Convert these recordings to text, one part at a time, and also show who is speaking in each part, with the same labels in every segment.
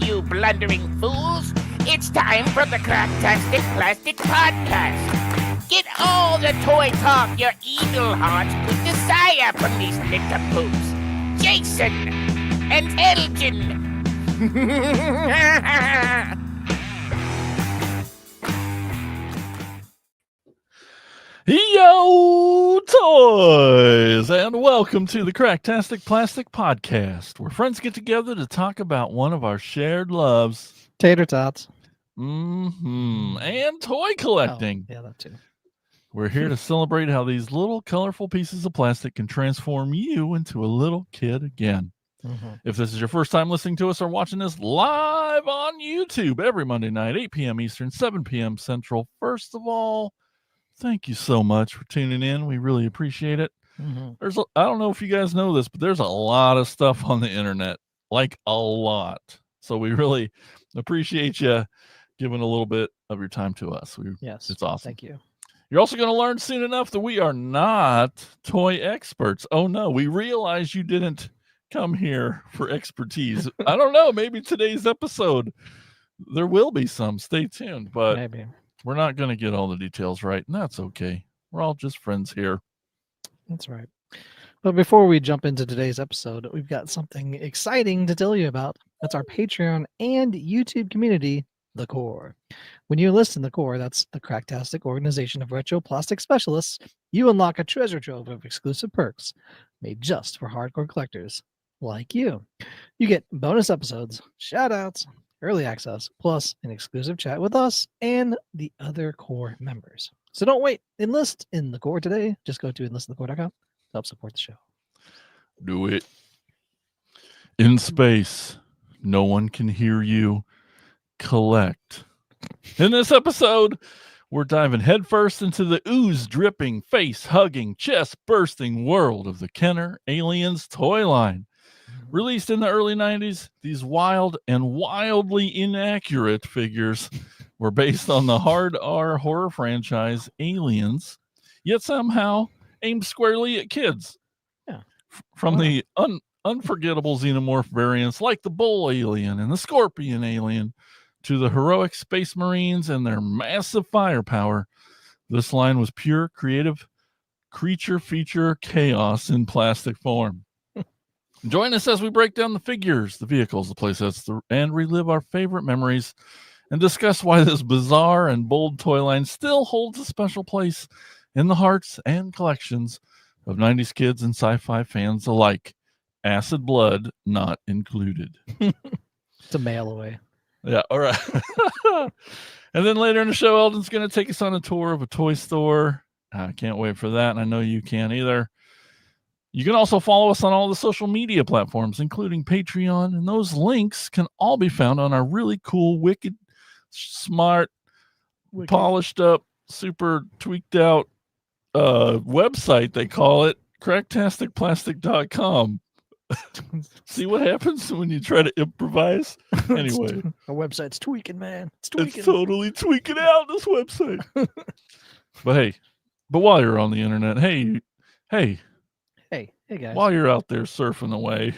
Speaker 1: you blundering fools. It's time for the Cracktastic Plastic Podcast. Get all the toy talk your evil heart could desire from these nincompoops. Jason and Elgin.
Speaker 2: Yo, toys, and welcome to the Cracktastic Plastic Podcast, where friends get together to talk about one of our shared loves.
Speaker 3: Tater tots.
Speaker 2: And toy collecting.
Speaker 3: Oh, yeah, that too.
Speaker 2: We're here to celebrate how these little colorful pieces of plastic can transform you into a little kid again. If this is your first time listening to us or watching this live on YouTube every Monday night, 8 p.m. Eastern, 7 p.m. Central, first of all, thank you so much for tuning in. We really appreciate it. I don't know if you guys know this, but there's a lot of stuff on the internet, like a lot. So we really appreciate you giving a little bit of your time to us.
Speaker 3: Yes.
Speaker 2: It's awesome.
Speaker 3: Thank you.
Speaker 2: You're also going to learn soon enough that we are not toy experts. Oh, no. We realize you didn't come here for expertise. I don't know. Maybe today's episode, there will be some. Stay tuned. But
Speaker 3: Maybe.
Speaker 2: we're not going to get all the details right, and that's okay. We're all just friends here.
Speaker 3: That's right. But before we jump into today's episode, we've got something exciting to tell you about. That's our Patreon and YouTube community, The Core. When you enlist in The Core, that's the Cracktastic organization of retro plastic specialists, you unlock a treasure trove of exclusive perks made just for hardcore collectors like you. You get bonus episodes, shout-outs, early access, plus an exclusive chat with us and the other Core members. So don't wait. Enlist in The Core today. Just go to enlistinthecore.com to help support the show.
Speaker 2: Do it. In space, no one can hear you. Collect. In this episode, we're diving headfirst into the ooze-dripping, face-hugging, chest-bursting world of the Kenner Aliens toy line. Released in the early 90s, these wild and wildly inaccurate figures were based on the hard R horror franchise Aliens, yet somehow aimed squarely at kids.
Speaker 3: Yeah.
Speaker 2: From the unforgettable Xenomorph variants like the Bull Alien and the Scorpion Alien to the heroic Space Marines and their massive firepower, this line was pure creative creature feature chaos in plastic form. Join us as we break down the figures, the vehicles, the playsets, and relive our favorite memories and discuss why this bizarre and bold toy line still holds a special place in the hearts and collections of 90s kids and sci-fi fans alike. Acid blood not included.
Speaker 3: It's a mail away.
Speaker 2: Yeah, all right. And then later in the show, Eldon's going to take us on a tour of a toy store. I can't wait for that, and I know you can't either. You can also follow us on all the social media platforms, including Patreon, and those links can all be found on our really cool, wicked, smart, polished up, super tweaked out website, they call it, cracktasticplastic.com. See what happens when you try to improvise? Anyway.
Speaker 3: Our website's tweaking, man. It's tweaking.
Speaker 2: It's totally tweaking out, this website. But while you're on the internet, hey,
Speaker 3: guys.
Speaker 2: while you're out there surfing away,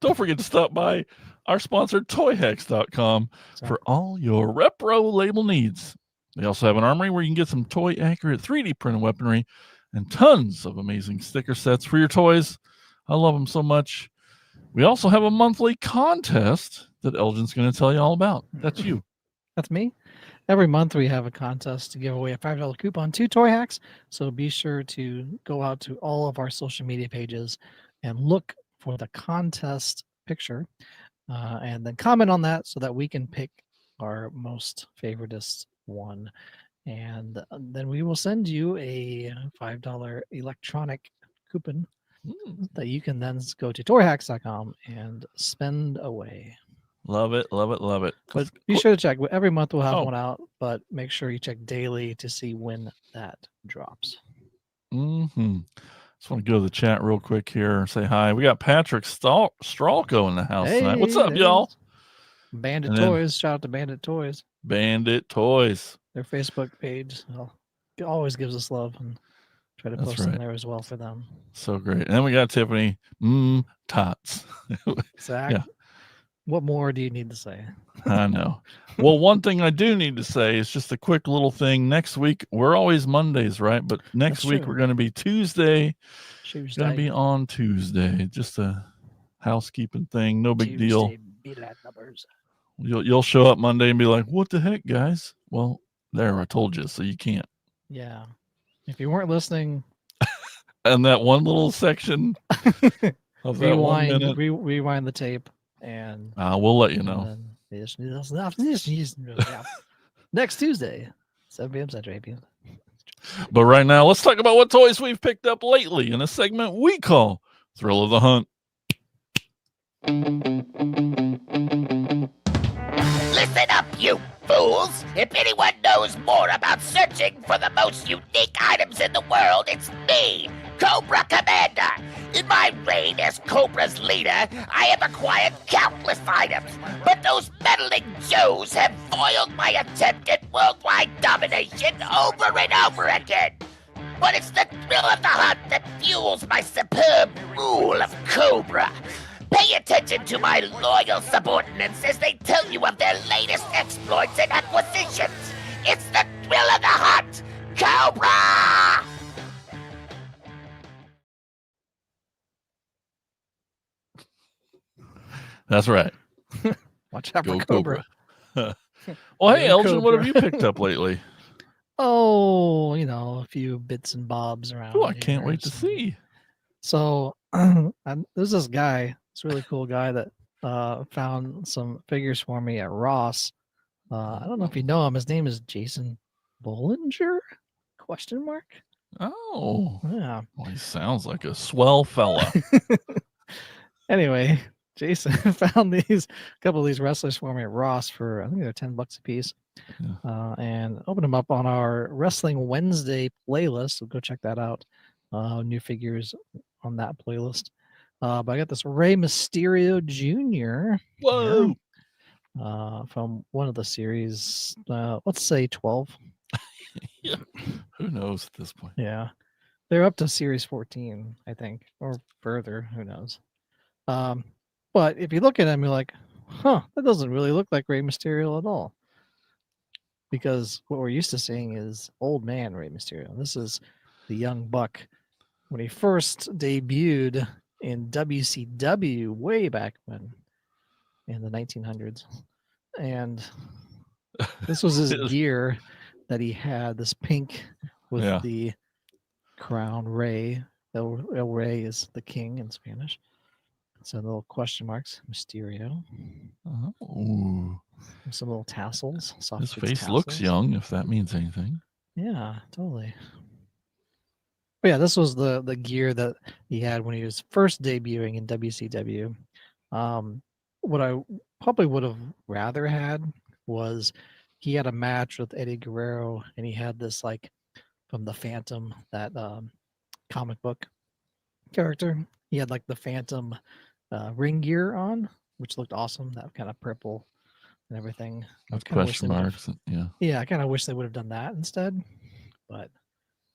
Speaker 2: don't forget to stop by our sponsor, toyhacks.com, for all your repro label needs. They also have an armory where you can get some toy accurate 3D printed weaponry and tons of amazing sticker sets for your toys. I love them so much. We also have a monthly contest that Elgin's going to tell you all about. That's you.
Speaker 3: That's me. Every month we have a contest to give away a $5 coupon to Toy Hacks. So be sure to go out to all of our social media pages and look for the contest picture and then comment on that so that we can pick our most favoritist one. And then we will send you a $5 electronic coupon that you can then go to toyhacks.com and spend away.
Speaker 2: Love it, love it, love it.
Speaker 3: But be sure to check. Every month we'll have one out, but make sure you check daily to see when that drops.
Speaker 2: Just want to go to the chat real quick here and say hi. We got Patrick Stralko in the house tonight. What's up, y'all?
Speaker 3: Bandit Toys. Shout out to Bandit Toys.
Speaker 2: Bandit Toys.
Speaker 3: Their Facebook page always gives us love and try to post in there as well for them.
Speaker 2: So great. And then we got Tiffany Tots.
Speaker 3: Zach. What more do you need to say?
Speaker 2: I know. Well, one thing I do need to say is just a quick little thing. Next week, we're always Mondays, right? But next
Speaker 3: That's
Speaker 2: week,
Speaker 3: true.
Speaker 2: we're going to be Tuesday.
Speaker 3: Tuesday.
Speaker 2: Going to be on Tuesday. Just a housekeeping thing. No big deal.
Speaker 3: Numbers.
Speaker 2: You'll show up Monday and be like, what the heck, guys? Well, there, I told you, so you can't.
Speaker 3: Yeah. If you weren't listening,
Speaker 2: And that one little section of that 1 minute,
Speaker 3: rewind the tape, and
Speaker 2: we'll let you know.
Speaker 3: Next Tuesday, 7 p.m. Central, 8 p.m.
Speaker 2: But right now, let's talk about what toys we've picked up lately in a segment we call Thrill of the Hunt.
Speaker 1: Listen up, you fools! If anyone knows more about searching for the most unique items in the world, it's me, Cobra Commander. In my reign as Cobra's leader, I have acquired countless items, but those meddling Joes have foiled my attempt at worldwide domination over and over again. But it's the thrill of the hunt that fuels my superb rule of Cobra. Pay attention to my loyal subordinates as they tell you of their latest exploits and acquisitions. It's the thrill of the hunt, Cobra!
Speaker 2: That's right.
Speaker 3: Watch out for
Speaker 2: Go
Speaker 3: Cobra.
Speaker 2: Well, hey,
Speaker 3: Go
Speaker 2: Elgin, what have
Speaker 3: Cobra.
Speaker 2: you picked up lately?
Speaker 3: Oh, a few bits and bobs around.
Speaker 2: Oh, I can't
Speaker 3: here,
Speaker 2: wait to see.
Speaker 3: So there's this guy, this really cool guy that found some figures for me at Ross. I don't know if you know him. His name is Jason Bollinger? Question mark?
Speaker 2: Oh,
Speaker 3: Yeah.
Speaker 2: well, he sounds like a swell fella.
Speaker 3: Anyway, Jason found a couple of these wrestlers for me at Ross for, I think they're $10 a piece.
Speaker 2: Yeah.
Speaker 3: And opened them up on our Wrestling Wednesday playlist. So go check that out. New figures on that playlist. But I got this Rey Mysterio Jr.
Speaker 2: Whoa.
Speaker 3: From one of the series, let's say 12.
Speaker 2: Yeah. Who knows at this point?
Speaker 3: Yeah. They're up to series 14, I think, or further. Who knows? But if you look at him, you're like, huh, that doesn't really look like Rey Mysterio at all. Because what we're used to seeing is old man Rey Mysterio. This is the young buck when he first debuted in WCW way back when, in the 1900s. And this was his gear that he had, this pink with the crown Rey. El Rey is the king in Spanish. So little question marks, Mysterio.
Speaker 2: Ooh.
Speaker 3: Some little tassels.
Speaker 2: His face looks young, if that means anything.
Speaker 3: Yeah, totally. But yeah, this was the gear that he had when he was first debuting in WCW. What I probably would have rather had was he had a match with Eddie Guerrero, and he had this like from the Phantom, that comic book character. He had like the Phantom ring gear on, which looked awesome. That kind of purple and everything.
Speaker 2: With question marks.
Speaker 3: Yeah, I kind of wish they would have done that instead. But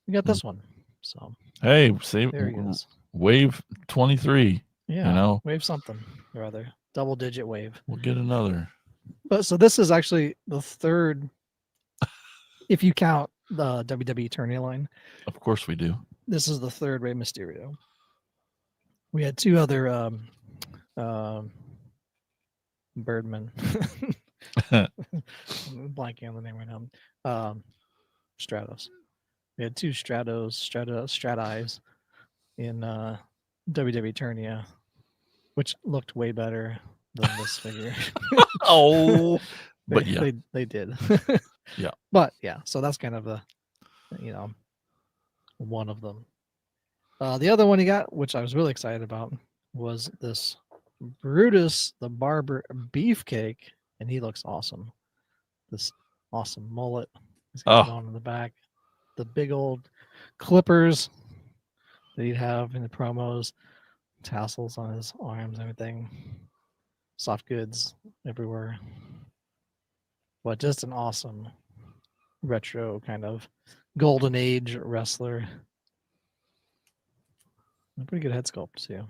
Speaker 3: we got this one. So
Speaker 2: hey, see,
Speaker 3: there he is.
Speaker 2: Wave 23.
Speaker 3: Yeah, wave something or other. Double digit wave.
Speaker 2: We'll get another.
Speaker 3: But so this is actually the third, if you count the WWE tourney line.
Speaker 2: Of course we do.
Speaker 3: This is the third Rey Mysterio. We had two other Birdman. I'm blanking on the name right now. Stratos. We had two Stratis in WWE Turnia, which looked way better than this figure.
Speaker 2: Oh, but yeah,
Speaker 3: they did.
Speaker 2: Yeah,
Speaker 3: but yeah, so that's kind of one of them. The other one he got, which I was really excited about, was this Brutus the Barber Beefcake, and he looks awesome. This awesome mullet he's got on in the back, the big old clippers that he'd have in the promos, tassels on his arms, everything, soft goods everywhere. But just an awesome retro kind of golden age wrestler. A pretty good head sculpt too.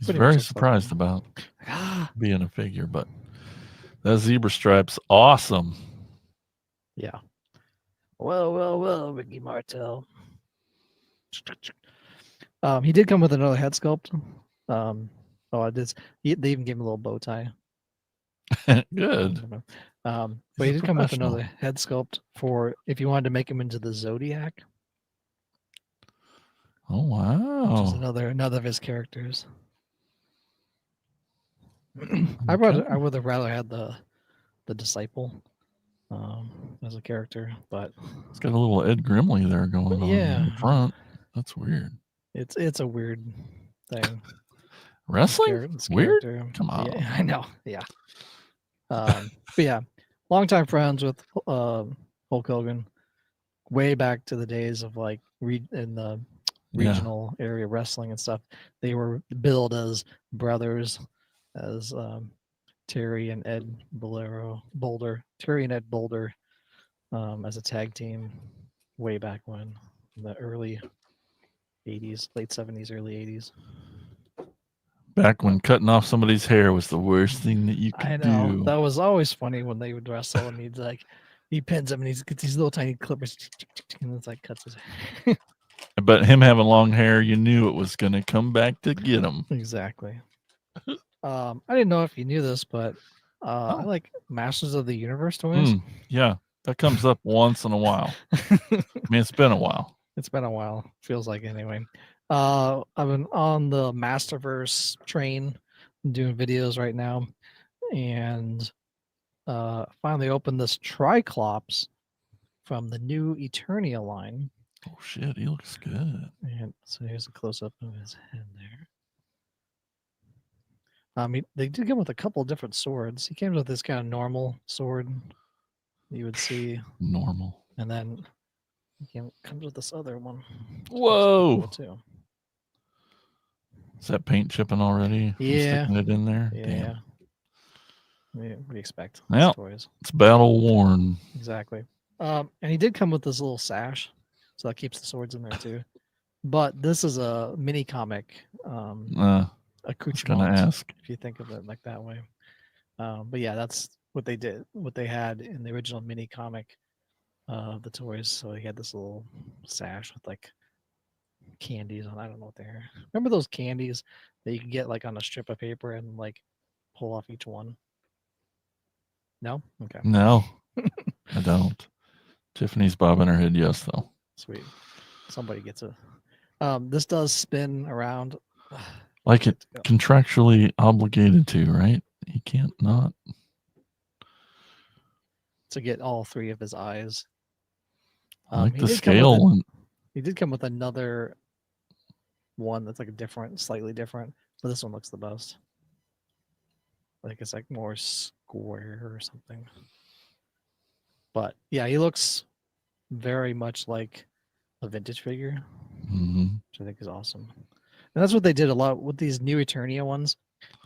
Speaker 2: He's
Speaker 3: Pretty much
Speaker 2: very
Speaker 3: looks like
Speaker 2: surprised
Speaker 3: him.
Speaker 2: about
Speaker 3: Ah,
Speaker 2: being a figure, but that zebra stripe's awesome.
Speaker 3: yeah. Well, Ricky Martel. He did come with another head sculpt. Oh, they even gave him a little bow tie.
Speaker 2: Good.
Speaker 3: But
Speaker 2: He's
Speaker 3: he
Speaker 2: a
Speaker 3: did come with
Speaker 2: professional.
Speaker 3: another head sculpt for if you wanted to make him into the Zodiac,
Speaker 2: Oh
Speaker 3: which is
Speaker 2: wow.
Speaker 3: another of his characters. I
Speaker 2: Okay.
Speaker 3: would have rather had the disciple as a character, but
Speaker 2: It's got a little Ed Grimley there going on in
Speaker 3: yeah,
Speaker 2: the front. That's weird.
Speaker 3: it's a weird thing.
Speaker 2: Wrestling?
Speaker 3: This
Speaker 2: Weird?
Speaker 3: character.
Speaker 2: Come on.
Speaker 3: Yeah, I know. Yeah. But yeah, longtime friends with Hulk Hogan, way back to the days of like in the regional area wrestling and stuff. They were billed as brothers, as Terry and Ed Boulder, Terry and Ed Boulder, as a tag team, way back when, in the early '80s, late '70s, early '80s.
Speaker 2: Back when cutting off somebody's hair was the worst thing that you
Speaker 3: I
Speaker 2: could
Speaker 3: know
Speaker 2: do.
Speaker 3: that was always funny when they would wrestle, and he pins him, and he's got these little tiny clippers, and it's like cuts his hair.
Speaker 2: But him having long hair, you knew it was going to come back to get him.
Speaker 3: Exactly. I didn't know if you knew this, but I
Speaker 2: Oh.
Speaker 3: like Masters of the Universe toys.
Speaker 2: Yeah, that comes up once in a while. I mean, it's been a while.
Speaker 3: It's been a while. Feels like anyway. I've been on the Masterverse train, doing videos right now, and finally opened this Triclops from the new Eternia line.
Speaker 2: Oh shit, he looks good.
Speaker 3: And so here's a close up of his head there. They did come with a couple different swords. He came with this kind of normal sword you would see,
Speaker 2: Normal.
Speaker 3: and then he comes with this other one.
Speaker 2: Whoa!
Speaker 3: Cool too.
Speaker 2: Is that paint chipping already? From
Speaker 3: Yeah.
Speaker 2: sticking it in there.
Speaker 3: Yeah.
Speaker 2: Damn.
Speaker 3: We expect
Speaker 2: Yep.
Speaker 3: toys.
Speaker 2: It's battle worn.
Speaker 3: Exactly. And he did come with this little sash, so that keeps the swords in there too. But this is a mini comic
Speaker 2: I was gonna
Speaker 3: accoutrement,
Speaker 2: ask.
Speaker 3: if you think of it like that way. But yeah, that's what they did, what they had in the original mini comic of the toys. So he had this little sash with like candies on. I don't know what they are. Remember those candies that you can get like on a strip of paper and like pull off each one? No? Okay.
Speaker 2: No, I don't. Tiffany's bobbing her head yes, though.
Speaker 3: Sweet. Somebody gets it. This does spin around.
Speaker 2: Like it contractually obligated to, right? He can't not.
Speaker 3: To get all three of his eyes.
Speaker 2: I like
Speaker 3: he
Speaker 2: the
Speaker 3: did come with
Speaker 2: scale. And
Speaker 3: He did come with another one that's like a different, slightly different, but this one looks the best. Like it's like more square or something. But yeah, he looks very much like a vintage figure, which I think is awesome. And that's what they did a lot with these new Eternia ones.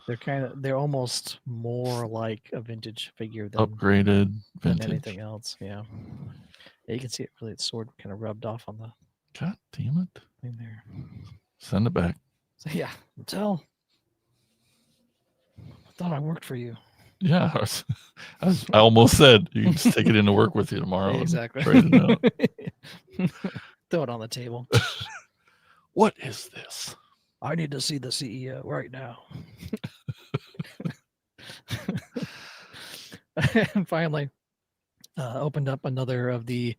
Speaker 3: They're almost more like a vintage figure than
Speaker 2: upgraded vintage.
Speaker 3: than anything else. Yeah. You can see it really, the sword kind of rubbed off on the
Speaker 2: God damn it.
Speaker 3: thing there.
Speaker 2: Send it back.
Speaker 3: So yeah, I thought I worked for you.
Speaker 2: Yeah, I almost said you can just take it into work with you tomorrow.
Speaker 3: Exactly.
Speaker 2: And trade it out.
Speaker 3: Throw it on the table.
Speaker 2: What is this?
Speaker 3: I need to see the CEO right now. And finally, opened up another of the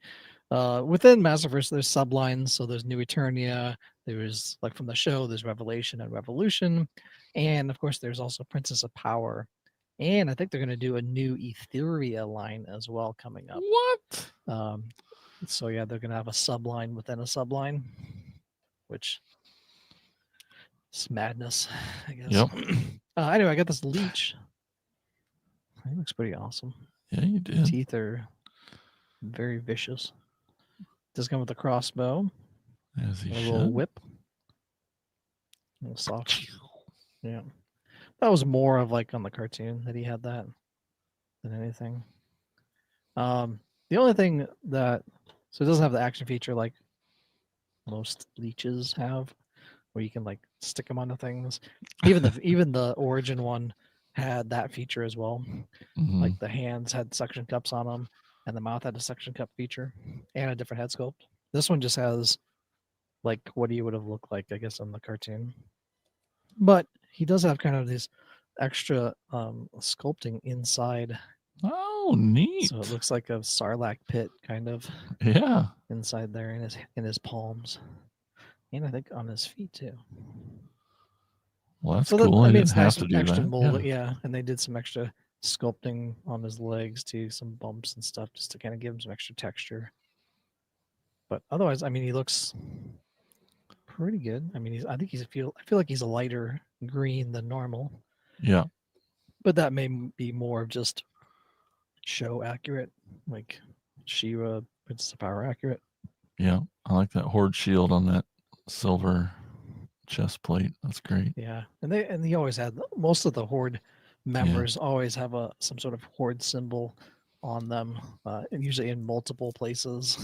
Speaker 3: within Masterverse. There's sublines, so there's New Eternia. There's like from the show. There's Revelation and Revolution, and of course there's also Princess of Power. And I think they're going to do a new Etheria line as well coming up.
Speaker 2: What?
Speaker 3: So yeah, they're going to have a subline within a subline, which is madness, I guess.
Speaker 2: Yep.
Speaker 3: Anyway, I got this leech. He looks pretty awesome.
Speaker 2: Yeah, you did.
Speaker 3: Teeth are very vicious. Does come with a crossbow,
Speaker 2: As he
Speaker 3: a
Speaker 2: should.
Speaker 3: little whip, a little soft. Yeah, that was more of like on the cartoon that he had that than anything. The only thing that so it doesn't have the action feature like most leeches have, where you can like stick them onto things. Even the origin one had that feature as well.
Speaker 2: Mhm.
Speaker 3: Like the hands had suction cups on them, and the mouth had a suction cup feature and a different head sculpt. This one just has like what he would have looked like, I guess, on the cartoon. But he does have kind of this extra sculpting inside,
Speaker 2: Oh, neat.
Speaker 3: so it looks like a sarlacc pit kind of
Speaker 2: Yeah.
Speaker 3: inside there in his palms, and I think on his feet too.
Speaker 2: Well, that's
Speaker 3: So
Speaker 2: cool.
Speaker 3: I
Speaker 2: I
Speaker 3: mean,
Speaker 2: didn't
Speaker 3: it's
Speaker 2: have
Speaker 3: nice
Speaker 2: to do
Speaker 3: extra
Speaker 2: that.
Speaker 3: mold,
Speaker 2: Yeah.
Speaker 3: yeah. And they did some extra sculpting on his legs too, some bumps and stuff, just to kind of give him some extra texture. But otherwise, I mean, he looks pretty good. I mean, I feel like he's a lighter green than normal,
Speaker 2: Yeah.
Speaker 3: but that may be more of just show accurate, like She-Ra, Princess of Power accurate.
Speaker 2: Yeah. I like that horde shield on that silver chest plate. That's great.
Speaker 3: Yeah, and he always had most of the horde members always have some sort of horde symbol on them, and usually in multiple places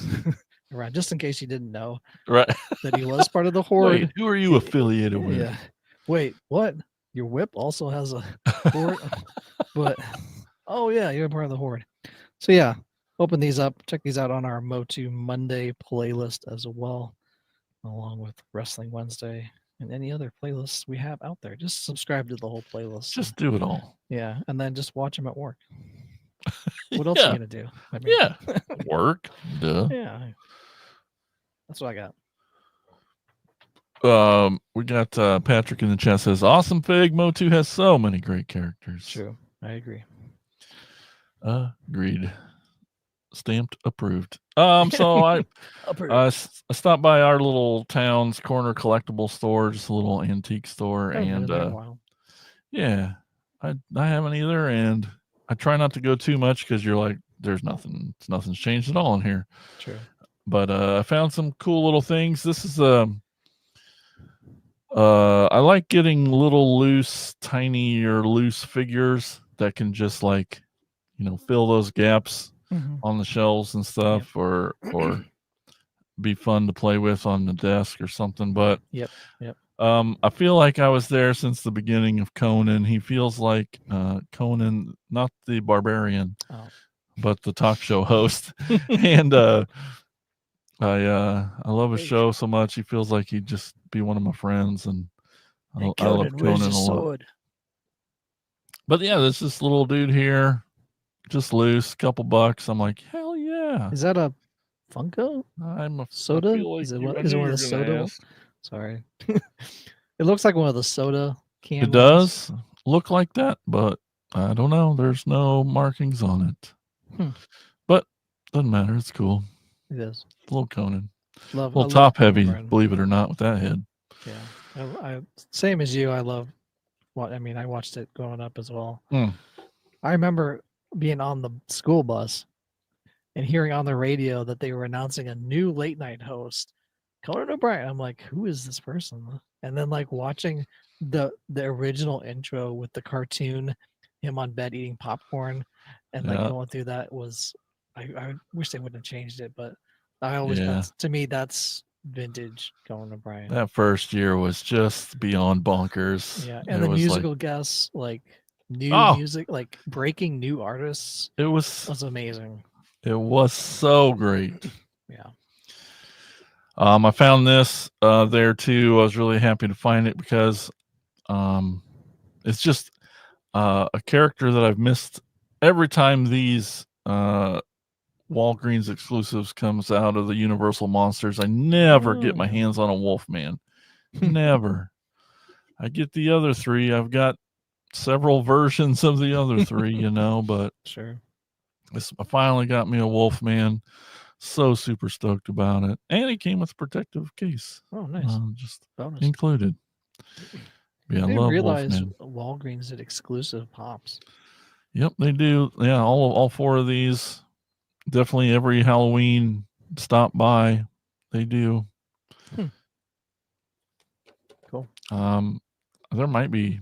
Speaker 3: around, just in case you didn't know
Speaker 2: Right.
Speaker 3: that he was part of the horde.
Speaker 2: Wait, who are you affiliated with?
Speaker 3: Yeah. Wait, what? Your whip also has a horde, but oh yeah, you're part of the horde. So yeah, open these up. Check these out on our Motu Monday playlist as well, along with Wrestling Wednesday and any other playlists we have out there. Just subscribe to the whole playlist.
Speaker 2: Just do it all.
Speaker 3: Yeah, and then just watch them at work. What else are you gonna do? I mean,
Speaker 2: Yeah. Work. Duh.
Speaker 3: yeah. That's what I got.
Speaker 2: We got Patrick in the chat says, "Awesome Fig. Motu has so many great characters."
Speaker 3: True, I agree.
Speaker 2: Agreed. Stamped approved. So I stopped by our little town's corner collectible store, just a little antique store, and yeah, I haven't either, and I try not to go too much because you're like, nothing's changed at all in here.
Speaker 3: True.
Speaker 2: But I found some cool little things. This is I like getting little tiny or loose figures that can just like, fill those gaps on the shelves and stuff, or be fun to play with on the desk or something. But
Speaker 3: Yep.
Speaker 2: I feel like I was there since the beginning of Conan. He feels like Conan, not the barbarian, but the talk show host. And I love his show so much. He feels like he'd just be one of my friends, and I love Conan a lot. But yeah, there's this little dude here, just loose, couple bucks. I'm like, hell yeah!
Speaker 3: Is that a Funko?
Speaker 2: I'm a
Speaker 3: soda.
Speaker 2: Like
Speaker 3: is it one of the soda? Sorry, it looks like one of the soda cans.
Speaker 2: It does look like that, but I don't know. There's no markings on it. But doesn't matter. It's cool.
Speaker 3: It is.
Speaker 2: Little Conan.
Speaker 3: A
Speaker 2: little top heavy, believe it or not, with that head.
Speaker 3: Yeah. I same as you. I love I watched it growing up as well. I remember being on the school bus and hearing on the radio that they were announcing a new late night host, Conan O'Brien. I'm like, who is this person? And then like watching the original intro with the cartoon, him on bed eating popcorn, and like going through that was, I wish they wouldn't have changed it, but I always to me that's vintage Conan O'Brien.
Speaker 2: That first year was just beyond bonkers.
Speaker 3: Yeah, and the musical guests, like new music, like breaking new artists.
Speaker 2: It was
Speaker 3: amazing.
Speaker 2: It was so great.
Speaker 3: Yeah.
Speaker 2: I found this there too. I was really happy to find it because it's just a character that I've missed every time these Walgreens exclusives comes out of the Universal Monsters. I never get my hands on a Wolfman. Never. I get the other three. I've got several versions of the other three, but
Speaker 3: sure.
Speaker 2: I finally got me a Wolfman. So super stoked about it. And he came with a protective case.
Speaker 3: Oh, nice.
Speaker 2: Just included. Yeah, I
Speaker 3: didn't
Speaker 2: love
Speaker 3: realize
Speaker 2: Wolfman.
Speaker 3: Walgreens did exclusive pops.
Speaker 2: Yep, they do. Yeah, all four of these. Definitely every Halloween stop by, they do.
Speaker 3: Cool.
Speaker 2: There might be.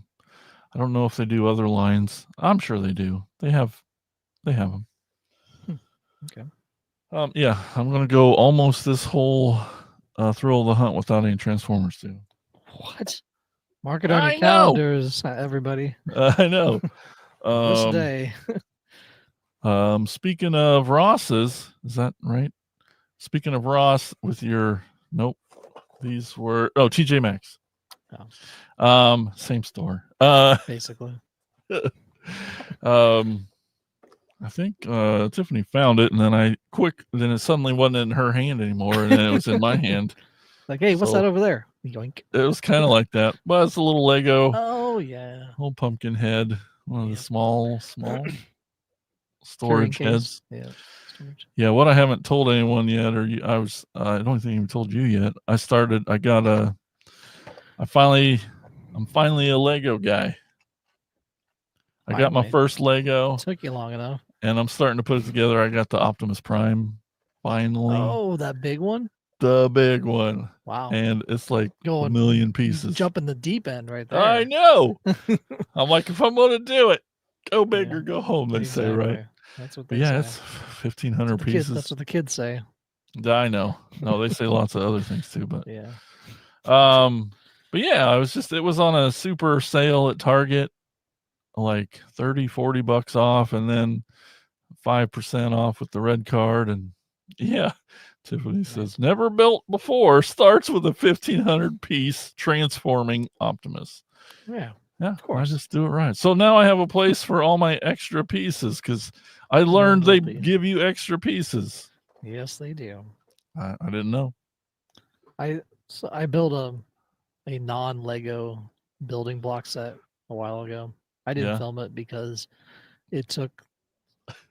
Speaker 2: I don't know if they do other lines. I'm sure they do. They have them.
Speaker 3: Okay.
Speaker 2: Yeah, I'm gonna go almost this whole Thrill of the Hunt without any Transformers too.
Speaker 3: What? Mark it on
Speaker 2: I
Speaker 3: your
Speaker 2: know.
Speaker 3: calendars, everybody.
Speaker 2: I know.
Speaker 3: This day.
Speaker 2: Speaking of Ross's, is that right? Speaking of Ross, with your these were TJ Maxx. Same store.
Speaker 3: Basically.
Speaker 2: I think Tiffany found it, and then then it suddenly wasn't in her hand anymore, and then it was in my hand.
Speaker 3: Like, hey, what's that over there? Yoink.
Speaker 2: It was kind of like that. But it's a little Lego.
Speaker 3: Oh yeah.
Speaker 2: Little pumpkin head. One of the small
Speaker 3: Carrying
Speaker 2: storage heads.
Speaker 3: Yeah. Storage.
Speaker 2: Yeah, what I haven't told anyone yet, I don't think I even told you yet. I'm finally a Lego guy. I got my first Lego.
Speaker 3: Took you long enough.
Speaker 2: And I'm starting to put it together. I got the Optimus Prime finally.
Speaker 3: Oh, that big one?
Speaker 2: The big one.
Speaker 3: Wow.
Speaker 2: And it's like a million pieces.
Speaker 3: Jumping the deep end right there.
Speaker 2: I know. I'm like, if I'm going to do it, go big or go home, they say, right?
Speaker 3: That's what they say.
Speaker 2: It's 1,500 pieces.
Speaker 3: That's what the kids say.
Speaker 2: I know. No, they say lots of other things too, but
Speaker 3: yeah.
Speaker 2: But yeah, it was on a super sale at Target, like $30-$40 off, and then 5% off with the red card. And yeah, Tiffany says never built before starts with a 1,500 piece transforming Optimus.
Speaker 3: Yeah,
Speaker 2: of course. I just do it right. So now I have a place for all my extra pieces because I learned they give you extra pieces.
Speaker 3: Yes, they do.
Speaker 2: I didn't know.
Speaker 3: I built a non-Lego building block set a while ago. I didn't film it because it took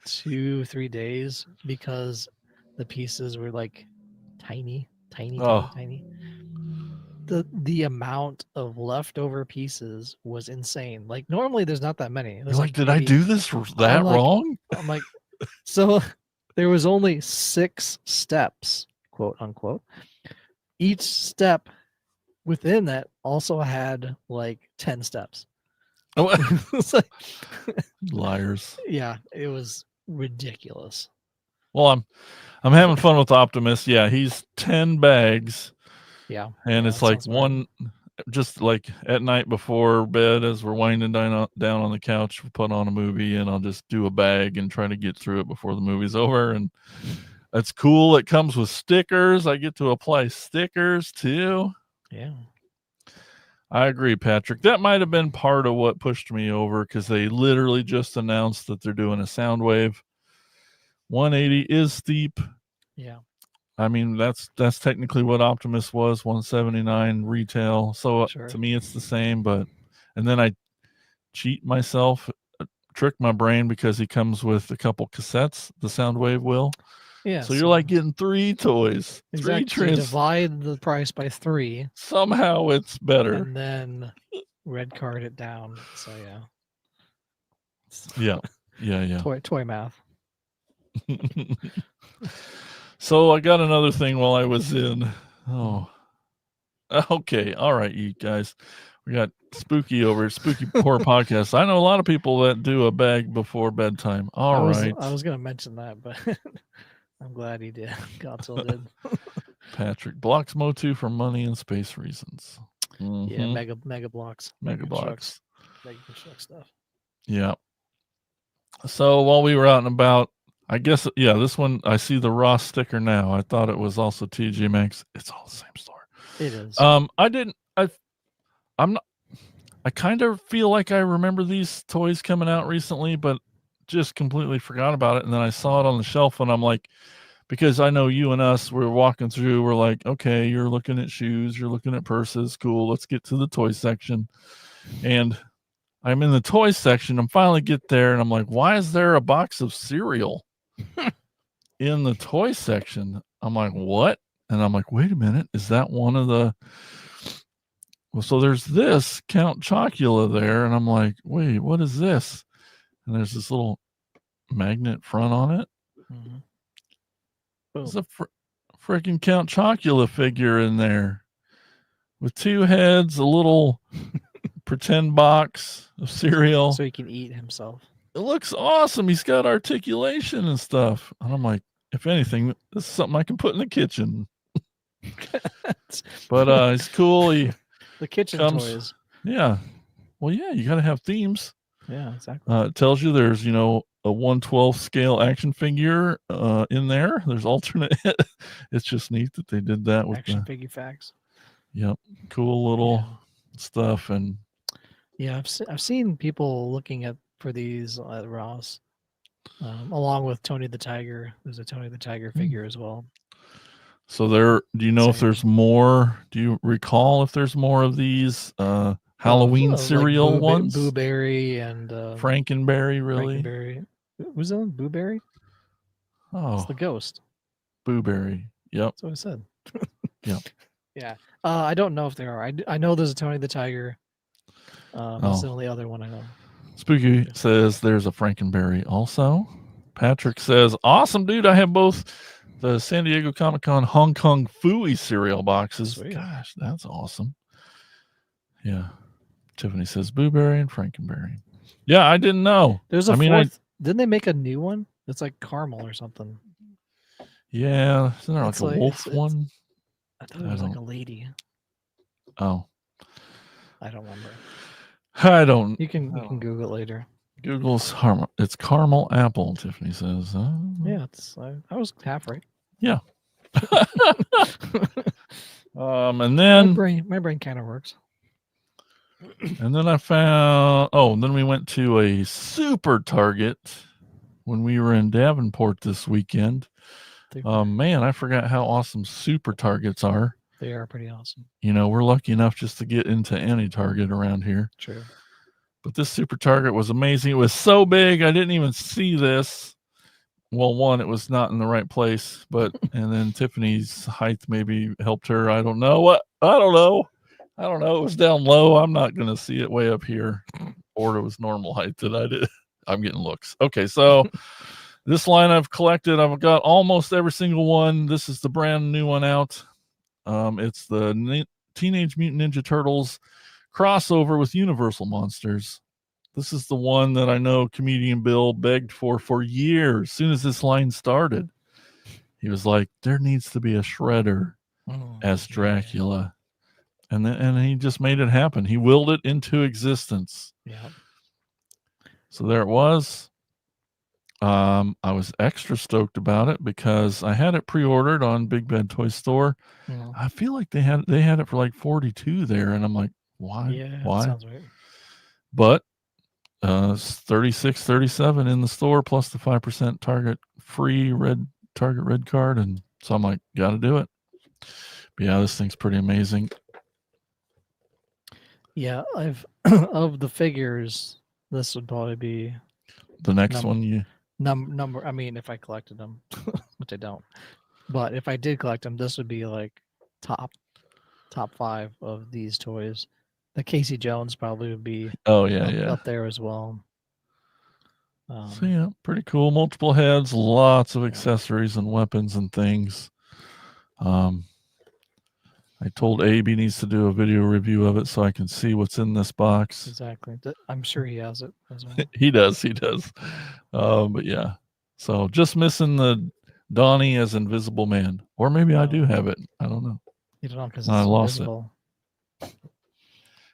Speaker 3: 2-3 days because the pieces were like tiny. The amount of leftover pieces was insane. Like normally there's not that many.
Speaker 2: You're like, did I do this wrong?
Speaker 3: I'm like, so there was only 6 steps, quote unquote. Each step within that also had like 10 steps.
Speaker 2: Oh,
Speaker 3: it's like,
Speaker 2: liars.
Speaker 3: Yeah, it was ridiculous.
Speaker 2: Well, I'm having fun with Optimus. Yeah, he's 10 bags.
Speaker 3: Yeah.
Speaker 2: And it's like one, just like at night before bed as we're winding down on the couch, we'll put on a movie and I'll just do a bag and try to get through it before the movie's over. And that's cool. It comes with stickers. I get to apply stickers too.
Speaker 3: Yeah.
Speaker 2: I agree, Patrick. That might have been part of what pushed me over because they literally just announced that they're doing a Soundwave. 180 is steep.
Speaker 3: Yeah.
Speaker 2: I mean, that's technically what Optimus was, 179 retail. So to me, it's the same. And then I cheat myself, trick my brain because he comes with a couple cassettes. The Soundwave will.
Speaker 3: Yeah.
Speaker 2: So you're like getting 3 toys.
Speaker 3: Exactly. Divide the price by 3.
Speaker 2: Somehow it's better.
Speaker 3: And then red card it down. So yeah.
Speaker 2: Yeah.
Speaker 3: Toy math.
Speaker 2: So I got another thing while I was in. Oh, okay. All right, you guys. We got Spooky over at Spooky Horror Podcast. I know a lot of people that do a bag before bedtime. I
Speaker 3: was going to mention that, but I'm glad he did. Godzilla did.
Speaker 2: Patrick blocks Motu for money and space reasons.
Speaker 3: Mm-hmm. Yeah, mega blocks.
Speaker 2: Mega blocks.
Speaker 3: Mega construct stuff.
Speaker 2: Yeah. So while we were out and about, I guess, this one, I see the Ross sticker now. I thought it was also TJ Maxx. It's all the same store.
Speaker 3: It is.
Speaker 2: I kind of feel like I remember these toys coming out recently, but just completely forgot about it. And then I saw it on the shelf and I'm like, because I know you and us, we're walking through, we're like, okay, you're looking at shoes, you're looking at purses. Cool. Let's get to the toy section. And I'm in the toy section. I'm finally get there and I'm like, why is there a box of cereal in the toy section? I'm like, what? And I'm like, wait a minute. Is that one of the, well, so there's this Count Chocula there. And I'm like, wait, what is this? And there's this little magnet front on it.
Speaker 3: Mm-hmm.
Speaker 2: There's a freaking Count Chocula figure in there with 2 heads, a little pretend box of cereal.
Speaker 3: So he can eat himself.
Speaker 2: It looks awesome. He's got articulation and stuff. And I'm like, if anything, this is something I can put in the kitchen. But it's cool.
Speaker 3: The kitchen toys.
Speaker 2: Yeah. Well, yeah, you got to have themes.
Speaker 3: Yeah, exactly.
Speaker 2: It tells you there's, a 1/12 scale action figure in there. There's alternate. It's just neat that they did that with
Speaker 3: Action figure facts.
Speaker 2: Yep, cool little stuff. And
Speaker 3: yeah, I've seen people looking for these at Ross, along with Tony the Tiger. There's a Tony the Tiger figure as well.
Speaker 2: So do you know if there's more? Do you recall if there's more of these Halloween cereal
Speaker 3: like
Speaker 2: ones?
Speaker 3: Boo Berry and
Speaker 2: Frankenberry, really?
Speaker 3: Frankenberry. Who's that one? Boo Berry?
Speaker 2: Oh,
Speaker 3: it's the ghost.
Speaker 2: Boo Berry. Yep.
Speaker 3: That's what I said.
Speaker 2: Yep.
Speaker 3: Yeah. I don't know if there are. I know there's a Tony the Tiger. That's the only other one I know.
Speaker 2: Spooky says there's a Frankenberry also. Patrick says, awesome, dude. I have both the San Diego Comic-Con Hong Kong Fooey cereal boxes.
Speaker 3: Sweet.
Speaker 2: Gosh, that's awesome. Yeah. Tiffany says Booberry and Frankenberry. Yeah, I didn't know.
Speaker 3: There's a fourth. Didn't they make a new one? It's like caramel or something.
Speaker 2: Yeah. Isn't there like a wolf one?
Speaker 3: I thought it was like a lady.
Speaker 2: Oh.
Speaker 3: I don't remember.
Speaker 2: I don't.
Speaker 3: You can Google it later.
Speaker 2: Google's it's caramel apple, Tiffany says.
Speaker 3: Yeah, I was half right.
Speaker 2: Yeah. And then
Speaker 3: my brain kind of works.
Speaker 2: And then I found then we went to a super Target when we were in Davenport this weekend. Man, I forgot how awesome super Targets are.
Speaker 3: They are pretty awesome.
Speaker 2: We're lucky enough just to get into any Target around here.
Speaker 3: True.
Speaker 2: But this super Target was amazing. It was so big, I didn't even see this. Well, one, it was not in the right place, and then Tiffany's height maybe helped her. I don't know. I don't know. It was down low. I'm not going to see it way up here. Or it was normal height that I did. I'm getting looks. Okay, so this line I've collected. I've got almost every single one. This is the brand new one out. It's the Teenage Mutant Ninja Turtles crossover with Universal Monsters. This is the one that I know comedian Bill begged for years. As soon as this line started, he was like, there needs to be a Shredder as Dracula. And he just made it happen. He willed it into existence.
Speaker 3: Yeah.
Speaker 2: So there it was. I was extra stoked about it because I had it pre-ordered on Big Bad Toy Store.
Speaker 3: Yeah.
Speaker 2: I feel like they had it for like $42 there, and I'm like, why?
Speaker 3: Yeah,
Speaker 2: why?
Speaker 3: Sounds right.
Speaker 2: But $36, $37 in the store plus the 5% Target free Target red card, and so I'm like, gotta do it. But yeah, this thing's pretty amazing.
Speaker 3: Yeah, of the figures, this would probably be
Speaker 2: the next one.
Speaker 3: Number. I mean, if I collected them, which I don't, but if I did collect them, this would be like top 5 of these toys. The Casey Jones probably would be. Up there as well.
Speaker 2: So yeah, pretty cool. Multiple heads, lots of accessories and weapons and things. I told Abe he needs to do a video review of it so I can see what's in this box.
Speaker 3: Exactly. I'm sure he has it as well.
Speaker 2: He does. But yeah. So just missing the Donnie as Invisible Man. Or maybe I do have it. I don't know.
Speaker 3: You don't know because
Speaker 2: I lost
Speaker 3: invisible.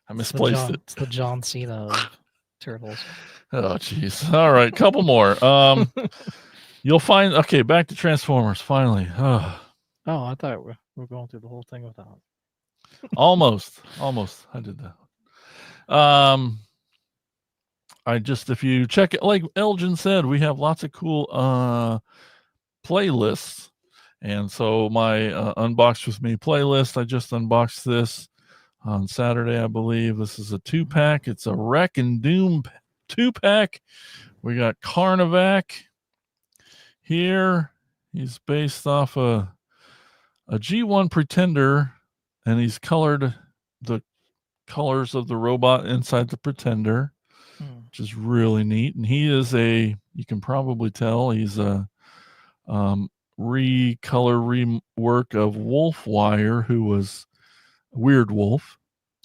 Speaker 2: I misplaced it.
Speaker 3: It's the John Cena of Turtles.
Speaker 2: Oh, jeez. All right. Couple more. You'll find... Okay, back to Transformers, finally.
Speaker 3: Oh, I thought we're going through the whole thing without.
Speaker 2: Almost. I did that. If you check it, like Elgin said, we have lots of cool playlists. And so my Unboxed With Me playlist, I just unboxed this on Saturday, I believe. This is a 2-pack. It's a Wreck and Doom 2-pack. We got Carnivac here. He's based off a G1 Pretender, and he's colored the colors of the robot inside the Pretender, which is really neat. And he is you can probably tell, he's a rework of Wolfwire, who was Weird Wolf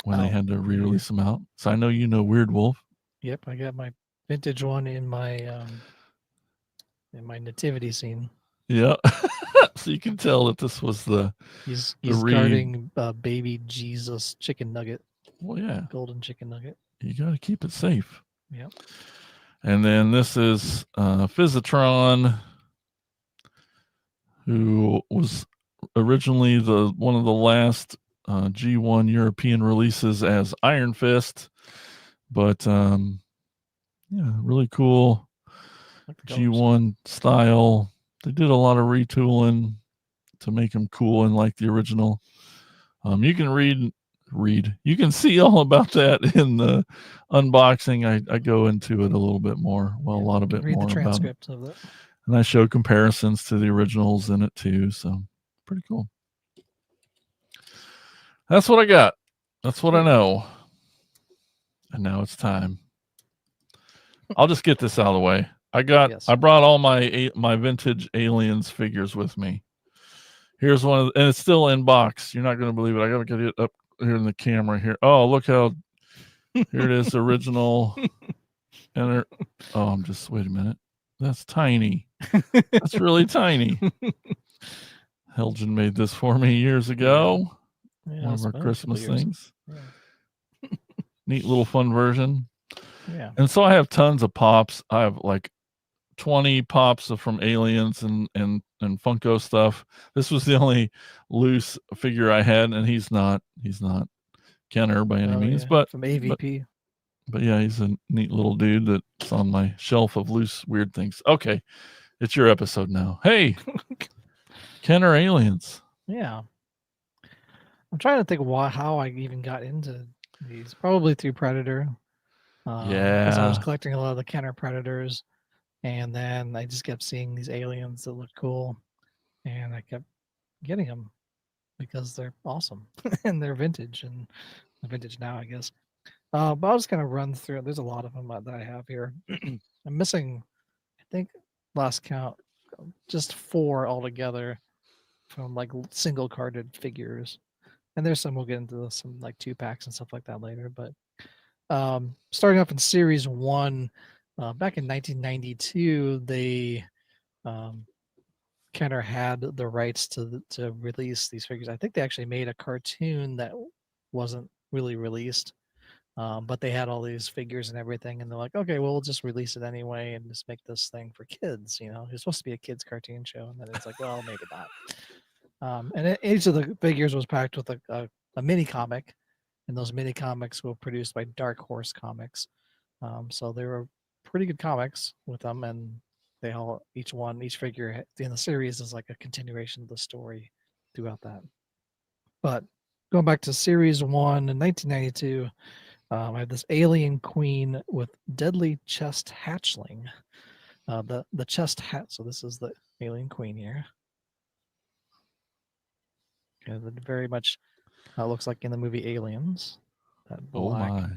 Speaker 2: when they had to re-release him out. So I know you know Weird Wolf.
Speaker 3: Yep, I got my vintage one in my nativity scene.
Speaker 2: Yeah. So you can tell that this was
Speaker 3: he's guarding baby Jesus chicken nugget.
Speaker 2: Well, yeah.
Speaker 3: Golden chicken nugget.
Speaker 2: You got to keep it safe.
Speaker 3: Yep.
Speaker 2: And then this is Physitron, who was originally one of the last G1 European releases as Iron Fist, but yeah, really cool
Speaker 3: Like the colors.
Speaker 2: G1 style. They did a lot of retooling to make him cool and like the original. You can read. You can see all about that in the unboxing. I go into it a little bit more. Well,
Speaker 3: Yeah,
Speaker 2: a lot
Speaker 3: you
Speaker 2: of
Speaker 3: can
Speaker 2: it
Speaker 3: read
Speaker 2: more
Speaker 3: the
Speaker 2: about it.
Speaker 3: transcript of it.
Speaker 2: And I show comparisons to the originals in it too. So pretty cool. That's what I got. That's what I know. And now it's time. I'll just get this out of the way. I brought all my vintage Aliens figures with me. Here's one and it's still in box. You're not going to believe it. I got to get it up here in the camera here. Oh, look how here it is, original. And wait a minute. That's tiny. That's really tiny. Helgen made this for me years ago.
Speaker 3: Yeah,
Speaker 2: one of our Christmas things. Yeah. Neat little fun version.
Speaker 3: Yeah.
Speaker 2: And so I have tons of pops. I have like 20 pops from Aliens and Funko stuff. This was the only loose figure I had, and he's not Kenner by any means, but
Speaker 3: from AVP.
Speaker 2: But yeah, he's a neat little dude that's on my shelf of loose weird things. Okay, it's your episode now. Hey, Kenner Aliens.
Speaker 3: Yeah. I'm trying to think how I even got into these. Probably through Predator. Because I was collecting a lot of the Kenner Predators. And then I just kept seeing these aliens that looked cool. And I kept getting them because they're awesome. And they're vintage. And they're vintage now, I guess. But I'll just kind of run through it. There's a lot of them that I have here. I'm missing, I think, last count, just 4 altogether from like single carded figures. And there's some we'll get into some like 2-packs and stuff like that later. But starting off in Series 1, back in 1992, they Kenner had the rights to release these figures. I think they actually made a cartoon that wasn't really released. But they had all these figures and everything, and they're like, okay, well, we'll just release it anyway and just make this thing for kids. It's supposed to be a kids' cartoon show, and then it's like, well, maybe not. And each of the figures was packed with a mini comic, and those mini comics were produced by Dark Horse Comics. So they were pretty good comics with them, and each figure in the series is like a continuation of the story throughout that. But going back to Series 1 in 1992, I have this alien queen with deadly chest hatchling. The chest hat. So this is the alien queen here. And it very much looks like in the movie Aliens. That black.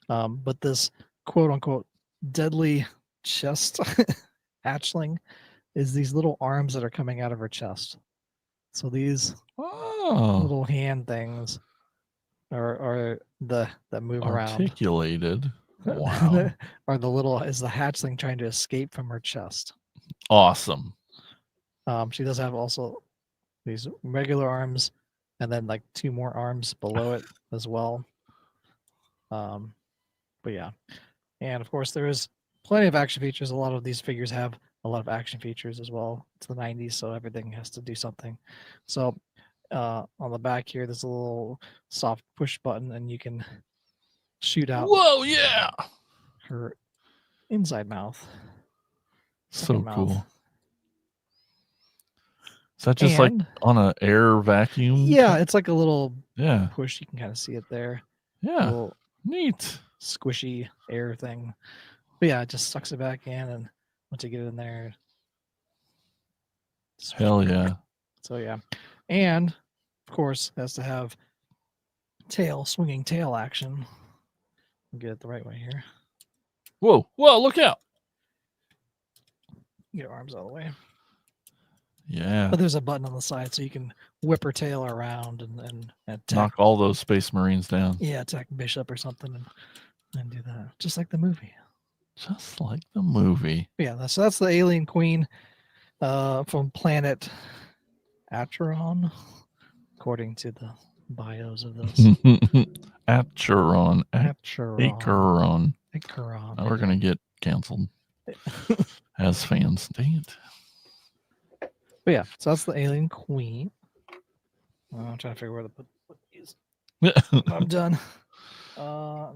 Speaker 2: Oh my!
Speaker 3: But this quote unquote deadly chest hatchling is these little arms that are coming out of her chest. So these little hand things are that move
Speaker 2: articulated.
Speaker 3: Wow. Are the hatchling trying to escape from her chest.
Speaker 2: Awesome.
Speaker 3: She does have also these regular arms and then like 2 more arms below it as well. But yeah. And of course there is plenty of action features. A lot of these figures have a lot of action features as well. It's the 90s, so everything has to do something. So on the back here, there's a little soft push button, and you can shoot out.
Speaker 2: Whoa, yeah!
Speaker 3: Her inside mouth.
Speaker 2: So cool. Is that just like on an air vacuum?
Speaker 3: Yeah, it's like a little
Speaker 2: push.
Speaker 3: You can kind of see it there.
Speaker 2: Yeah, little
Speaker 3: neat. Squishy air thing. But yeah, it just sucks it back in, and once you get it in there.
Speaker 2: Hell yeah.
Speaker 3: So yeah. And of course, it has to have swinging tail action. I'll get it the right way here.
Speaker 2: Whoa, look out.
Speaker 3: Get your arms out of the way.
Speaker 2: Yeah.
Speaker 3: But there's a button on the side so you can whip her tail around and attack.
Speaker 2: Knock all those Space Marines down.
Speaker 3: Yeah, attack Bishop or something and do that. Just like the movie.
Speaker 2: Just like the movie.
Speaker 3: Yeah, that's the alien queen from planet Atron, according to the bios of this.
Speaker 2: Acheron.
Speaker 3: Acheron.
Speaker 2: Now we're gonna get canceled as fans. Dang it.
Speaker 3: But yeah, so that's the Alien Queen. I'm trying to figure where to put these. I'm done.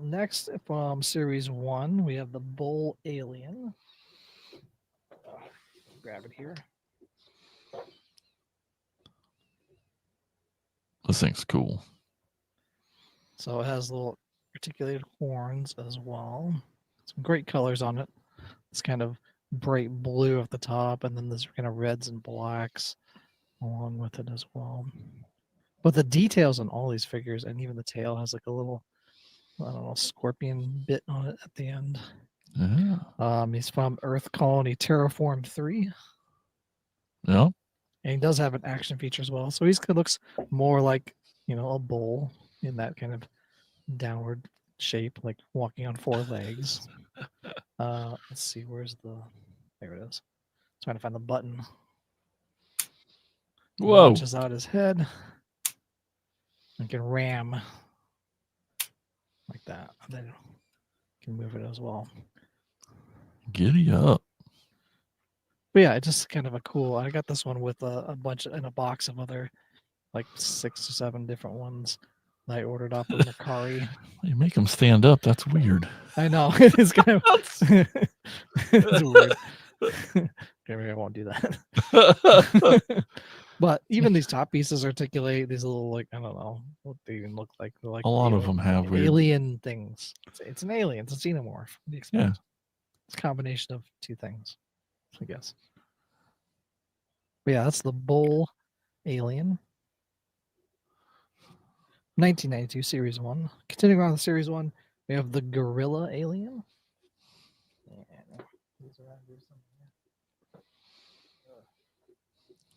Speaker 3: Next from Series 1, we have the Bull Alien. Grab it here.
Speaker 2: This thing's cool.
Speaker 3: So it has little articulated horns as well. Some great colors on it. It's kind of bright blue at the top, and then there's kind of reds and blacks along with it as well. But the details on all these figures, and even the tail has like a little, I don't know, scorpion bit on it at the end.
Speaker 2: Yeah.
Speaker 3: He's from Earth Colony Terraform 3.
Speaker 2: Yeah.
Speaker 3: And he does have an action feature as well. So he looks more like, a bull in that kind of downward shape, like walking on 4 legs. Let's see, there it is. Trying to find the button.
Speaker 2: Whoa.
Speaker 3: Launches out his head. And can ram like that. And then can move it as well.
Speaker 2: Giddy up.
Speaker 3: But yeah, it's just kind of a cool. I got this one with a bunch in a box of other, like 6 or 7 different ones that I ordered off of Mercari.
Speaker 2: You make them stand up. That's weird.
Speaker 3: I know. It's kind of it's weird. Okay, maybe I won't do that. But even these top pieces articulate these little, like, I don't know what they even look like. They're like
Speaker 2: A lot of them have weird
Speaker 3: alien things. It's an alien. It's a xenomorph. What do you expect?
Speaker 2: Yeah.
Speaker 3: It's a combination of 2 things, I guess. But yeah, that's the Bull Alien. 1992 Series 1. Continuing on the Series 1, we have the Gorilla Alien.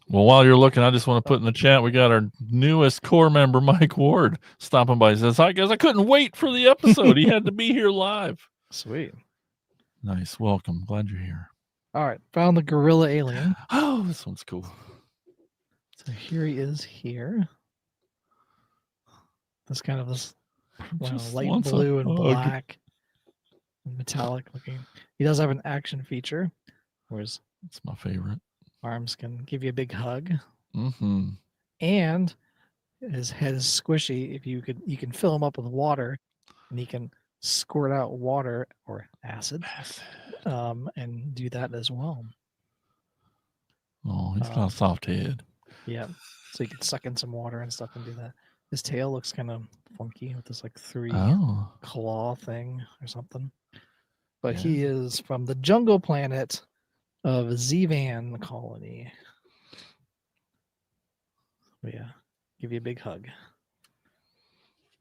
Speaker 2: Well, while you're looking, I just want to put in the chat, we got our newest core member, Mike Ward, stopping by. He says, hi, guys. I couldn't wait for the episode. He had to be here live.
Speaker 3: Sweet.
Speaker 2: Nice. Welcome. Glad you're here.
Speaker 3: All right. Found the Gorilla Alien.
Speaker 2: Oh, this one's cool.
Speaker 3: So here he is here. That's kind of this light blue and black and metallic looking. He does have an action feature, whereas
Speaker 2: it's my favorite.
Speaker 3: Arms can give you a big hug.
Speaker 2: Mm-hmm.
Speaker 3: And his head is squishy. If you can fill him up with water, and he can squirt out water or acid. And do that as well.
Speaker 2: Oh, he's got a soft head.
Speaker 3: Yeah. So you can suck in some water and stuff and do that. His tail looks kind of funky with this like 3 claw thing or something. But he is from the jungle planet of Zevan Colony. But yeah, give you a big hug.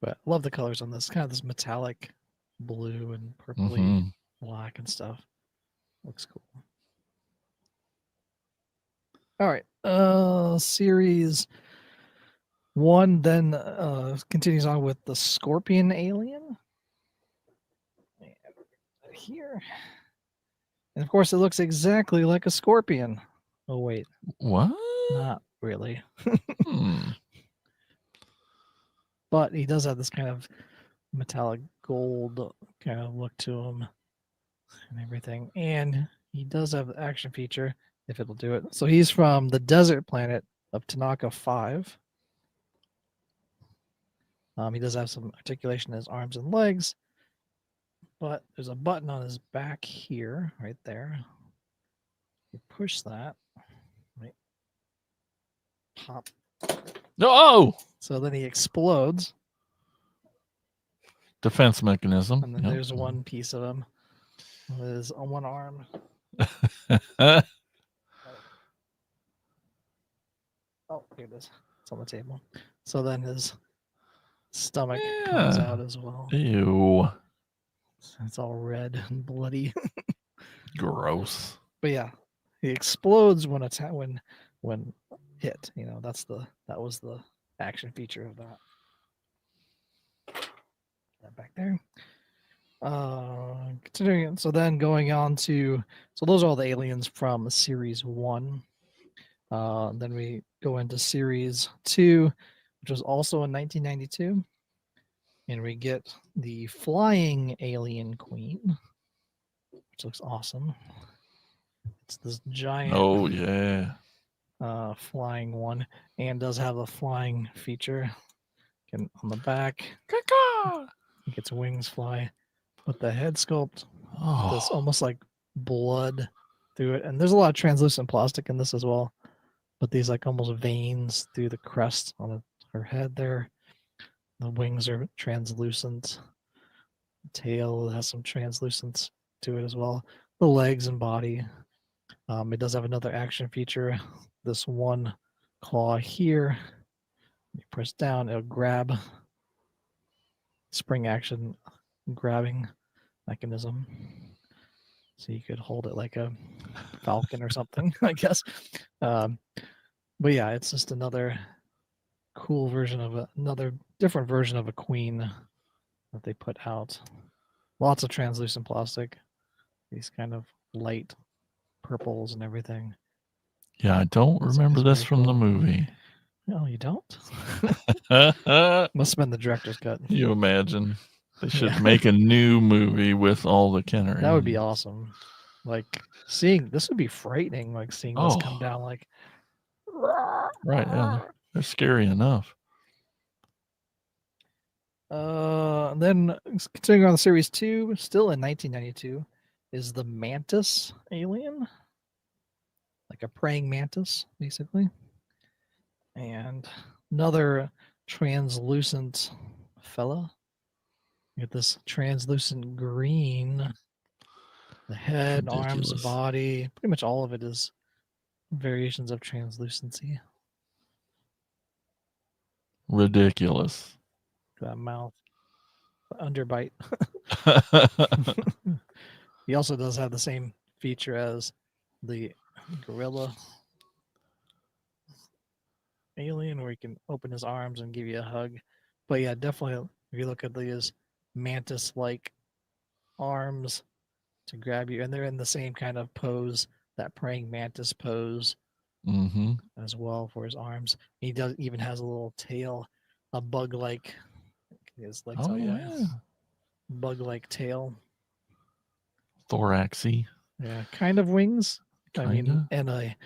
Speaker 3: But I love the colors on this. Kind of this metallic blue and purpley black and stuff. Looks cool. All right. Series 1 then continues on with the Scorpion Alien. And here. And of course, it looks exactly like a scorpion. Oh, wait.
Speaker 2: What?
Speaker 3: Not really. But he does have this kind of metallic gold kind of look to him and everything. And he does have the action feature, if it'll do it. So he's from the desert planet of Tanaka 5. He does have some articulation in his arms and legs. But there's a button on his back here, right there. You push that. Right. Pop.
Speaker 2: Oh!
Speaker 3: So then he explodes.
Speaker 2: Defense mechanism.
Speaker 3: And then there's one piece of him with his on one arm. Oh, here it is. It's on the table. So then his stomach comes out as well.
Speaker 2: Ew.
Speaker 3: It's all red and bloody.
Speaker 2: Gross.
Speaker 3: But yeah, he explodes when hit. That was the action feature of that. That back there. Continuing, so then going on to, so those are all the aliens from Series 1. Then we go into Series 2, which was also in 1992. And we get the flying alien queen, which looks awesome. It's this giant
Speaker 2: Oh yeah.
Speaker 3: flying one, and does have a flying feature. Can on the back, it gets wings fly. With the head sculpt, this
Speaker 2: Oh,
Speaker 3: almost like blood through it, and there's a lot of translucent plastic in this as well. But these like almost veins through the crest on her head there. The wings are translucent. The tail has some translucence to it as well. The legs and body. It does have another action feature. This one claw here. You press down, it'll grab. Spring action grabbing mechanism. So you could hold it like a falcon or something, I guess. But yeah, it's just another cool version of another different version of a queen that they put out. Lots of translucent plastic, these kind of light purples and everything.
Speaker 2: yeah. I don't remember this
Speaker 3: very
Speaker 2: from the
Speaker 3: cool.
Speaker 2: movie.
Speaker 3: No, you don't?
Speaker 2: You
Speaker 3: Must have been the director's cut.
Speaker 2: imagine they should
Speaker 3: Yeah.
Speaker 2: make a new movie with all the Kenner.
Speaker 3: That would be awesome. Like seeing this would be frightening. Like seeing this come down. Like
Speaker 2: right. Yeah, they're scary enough.
Speaker 3: Then continuing on the series 2, still in 1992, is the mantis alien, like a praying mantis, basically, and another translucent fella. You get this translucent green. The head, arms,
Speaker 2: Ridiculous.
Speaker 3: body, pretty much all of it is variations of translucency.
Speaker 2: Ridiculous.
Speaker 3: That mouth, the underbite. He also does have the same feature as the gorilla alien, where he can open his arms and give you a hug. But yeah, definitely, if you look at these mantis-like arms to grab you, and they're in the same kind of pose, that praying mantis pose
Speaker 2: Mm-hmm.
Speaker 3: as well for his arms. He does even has a little tail, a bug-like. His legs
Speaker 2: Oh
Speaker 3: out of the way.
Speaker 2: yeah.
Speaker 3: Bug-like tail.
Speaker 2: Thoraxy.
Speaker 3: Yeah, kind of wings. I mean,
Speaker 2: Kinda.
Speaker 3: and a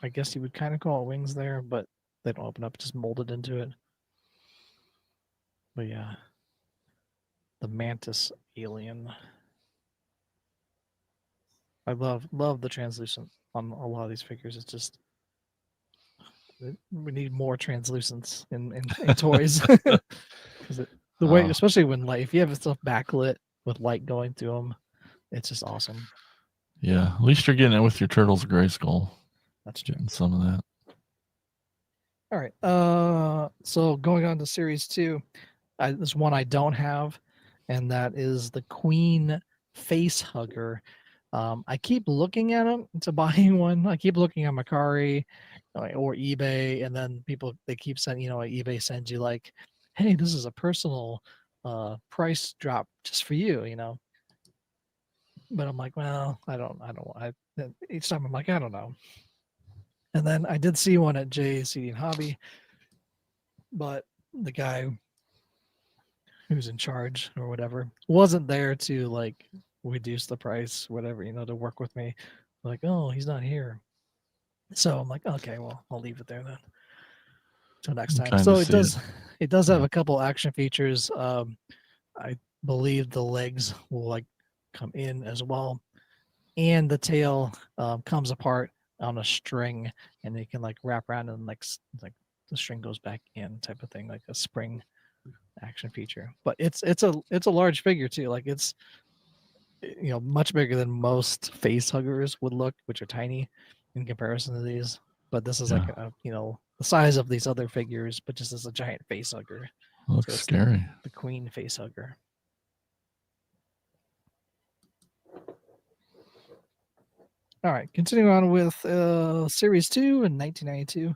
Speaker 3: I guess you would kind of call it wings there, but they don't open up, just molded into it. But yeah, the mantis alien. I love the translucent on a lot of these figures. It's just we need more translucence in toys because the way, especially when light, if you have stuff backlit with light going through them, it's just awesome.
Speaker 2: Yeah, at least you're getting it with your Turtles of Gray Skull.
Speaker 3: That's true.
Speaker 2: Getting some of that.
Speaker 3: All right. So going on to series 2, there's one I don't have, and that is the Queen face hugger. I keep looking at them to buying one. I keep looking at Mercari or eBay, and then they keep sending, eBay sends you like, hey, this is a personal price drop just for you, But I'm like, well, I don't. Each time I'm like, I don't know. And then I did see one at JCD and Hobby, but the guy who's in charge or whatever wasn't there to like reduce the price, whatever, to work with me. Like, oh, he's not here. So I'm like, okay, well, I'll leave it there then. Till next time. So it does have a couple action features. I believe the legs will like come in as well, and the tail comes apart on a string, and they can like wrap around and like the string goes back in, type of thing, like a spring action feature. But it's a large figure too. Like it's much bigger than most face huggers would look, which are tiny in comparison to these. But this is like the size of these other figures, but just as a giant face hugger.
Speaker 2: Looks scary.
Speaker 3: The Queen face hugger. All right, continuing on with Series 2 in 1992,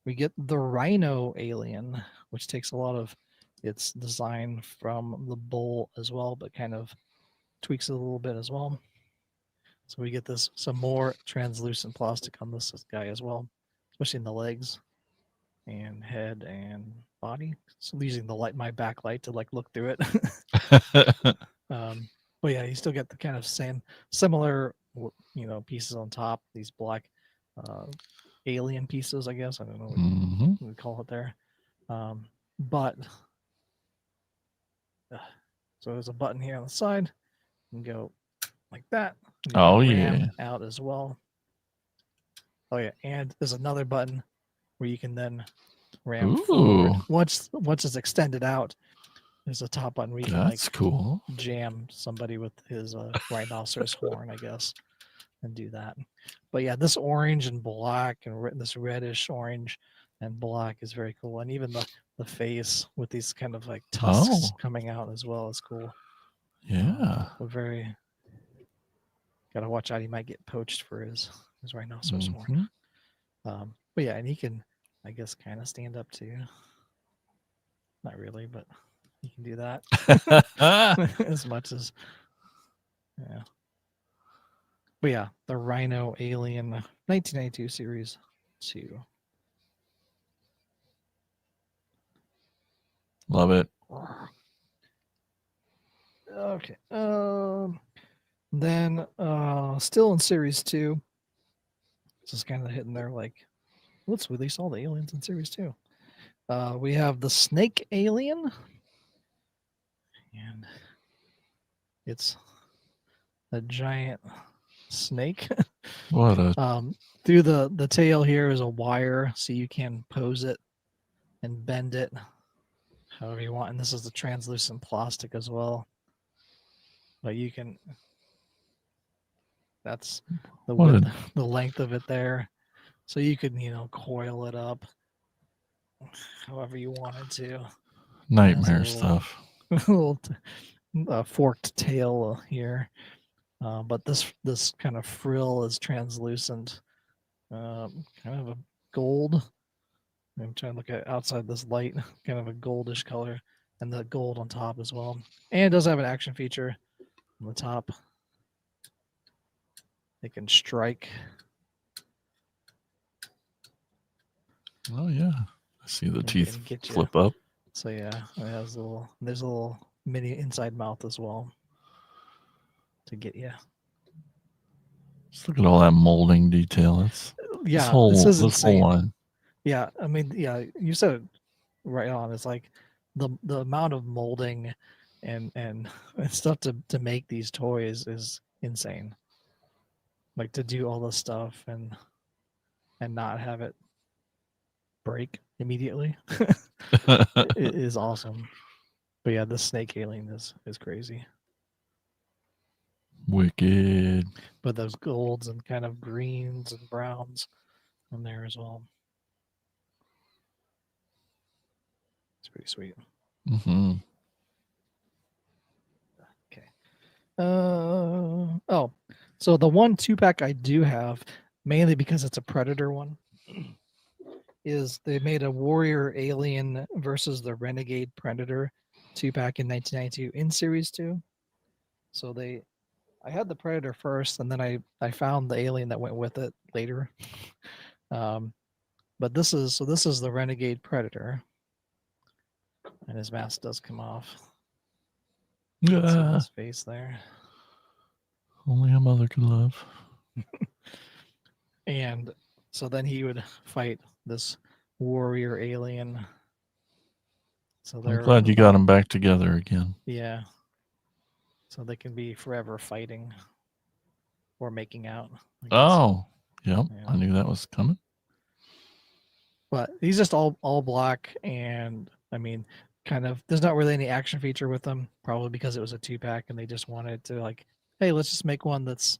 Speaker 3: we get the Rhino Alien, which takes a lot of its design from the Bull as well, but kind of tweaks it a little bit as well. So we get some more translucent plastic on this guy as well, especially in the legs. and head and body. So using my backlight to like look through it. But yeah, you still get the kind of similar pieces on top. These black alien pieces, I guess. I don't know what we call it there. But so there's a button here on the side. You can go like that. You
Speaker 2: Oh,
Speaker 3: can ram
Speaker 2: yeah.
Speaker 3: out as well. Oh yeah, and there's another button where you can then ram forward.
Speaker 2: Ooh.
Speaker 3: Once it's extended out, there's a top button where you can like
Speaker 2: That's cool.
Speaker 3: jam somebody with his rhinoceros horn, I guess, and do that. But yeah, this orange and black and this reddish orange and black is very cool, and even the face with these kind of like tusks coming out as well is cool.
Speaker 2: Yeah.
Speaker 3: We're very gotta watch out. He might get poached for his rhinoceros horn. But yeah, and he can, I guess, kind of stand up too. Not really, but you can do that as much as, yeah. But yeah, the Rhino Alien 1992 Series 2.
Speaker 2: Love it.
Speaker 3: Okay. Then still in Series 2. This is kind of hitting there like, let's release all the aliens in Series 2. We have the Snake Alien. And it's a giant snake.
Speaker 2: What a
Speaker 3: Through the tail here is a wire, so you can pose it and bend it however you want. And this is the translucent plastic as well. But you can, that's the width, the length of it there. So you could, coil it up however you wanted to.
Speaker 2: nightmare stuff.
Speaker 3: Little forked tail here. But this kind of frill is translucent, kind of a gold. I'm trying to look at outside this light, kind of a goldish color, and the gold on top as well. And it does have an action feature on the top. It can strike.
Speaker 2: Oh yeah, I see the teeth flip up.
Speaker 3: So yeah, it has there's a little mini inside mouth as well to get you.
Speaker 2: Just look at all that molding detail. It's this whole line.
Speaker 3: Yeah, I mean, yeah, you said it right on. It's like the amount of molding and stuff to make these toys is insane. Like to do all this stuff and not have it break immediately it is awesome. But yeah, the snake alien is crazy.
Speaker 2: Wicked.
Speaker 3: But those golds and kind of greens and browns on there as well. It's pretty sweet. Okay. So the 1-2-pack I do have, mainly because it's a Predator one, is they made a Warrior Alien versus the Renegade Predator 2-pack in 1992 in Series 2. So I had the Predator first, and then I found the alien that went with it later. But this is the Renegade Predator, and his mask does come off. His face there.
Speaker 2: Only a mother could love.
Speaker 3: And so then he would fight this warrior alien. So
Speaker 2: I'm glad you got them back together again.
Speaker 3: Yeah. So they can be forever fighting or making out.
Speaker 2: Oh, yep. Yeah. I knew that was coming.
Speaker 3: But he's just all black, and I mean, kind of, there's not really any action feature with them, probably because it was a 2-pack and they just wanted to like, hey, let's just make one that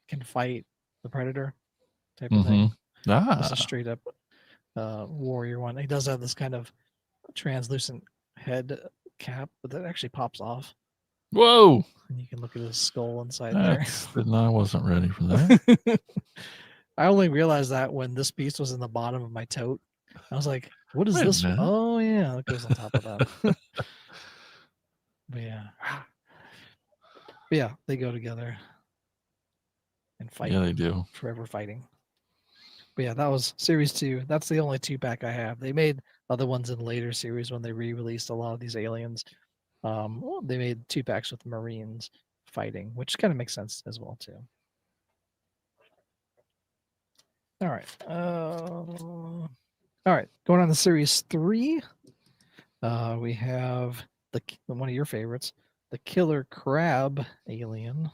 Speaker 3: can fight the Predator type of thing. Just a straight up warrior one. He does have this kind of translucent head cap, but that actually pops off.
Speaker 2: Whoa!
Speaker 3: And you can look at his skull inside there.
Speaker 2: I wasn't ready for that.
Speaker 3: I only realized that when this piece was in the bottom of my tote. I was like, what is this? Oh, yeah, it goes on top of that. But yeah, they go together and fight.
Speaker 2: Yeah, they do.
Speaker 3: Forever fighting. But yeah, that was series 2. That's the only 2-pack I have. They made other ones in later series when they re-released a lot of these aliens. They made 2-packs with Marines fighting, which kind of makes sense as well too. All right. All right. Going on to series 3. We have one of your favorites, the killer crab alien.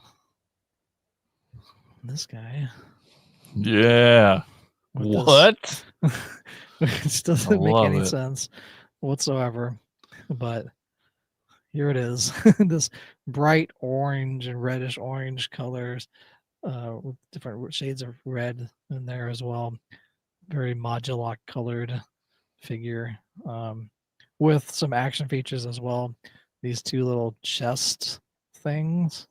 Speaker 3: This guy.
Speaker 2: Yeah.
Speaker 3: with
Speaker 2: What?
Speaker 3: Which doesn't make any sense whatsoever. But here it is. This bright orange and reddish orange colors, with different shades of red in there as well. Very modular colored figure, with some action features as well. These 2 little chest things,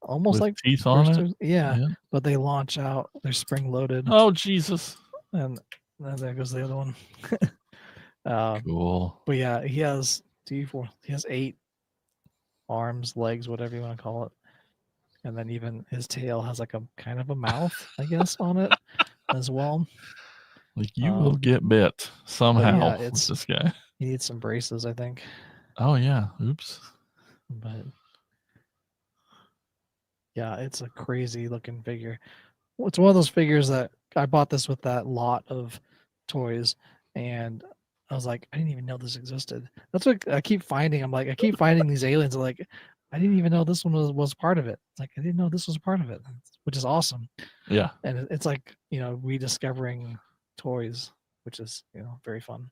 Speaker 3: almost
Speaker 2: With
Speaker 3: like
Speaker 2: teeth on it?
Speaker 3: yeah, but they launch out. They're spring loaded.
Speaker 2: Oh, Jesus.
Speaker 3: And there goes the other one.
Speaker 2: Cool.
Speaker 3: But yeah, he has 8 arms, legs, whatever you want to call it. And then even his tail has like a kind of a mouth, I guess, on it as well.
Speaker 2: Like you will get bit somehow with this guy.
Speaker 3: He needs some braces, I think.
Speaker 2: Oh yeah. Oops.
Speaker 3: But yeah, it's a crazy looking figure. It's one of those figures that I bought this with that lot of toys, and I was like, I didn't even know this existed. That's what I keep finding. I'm like, I keep finding these aliens. I'm like, I didn't even know this one was part of it. It's like I didn't know this was part of it, which is awesome.
Speaker 2: Yeah.
Speaker 3: And it's like, rediscovering toys, which is, very fun.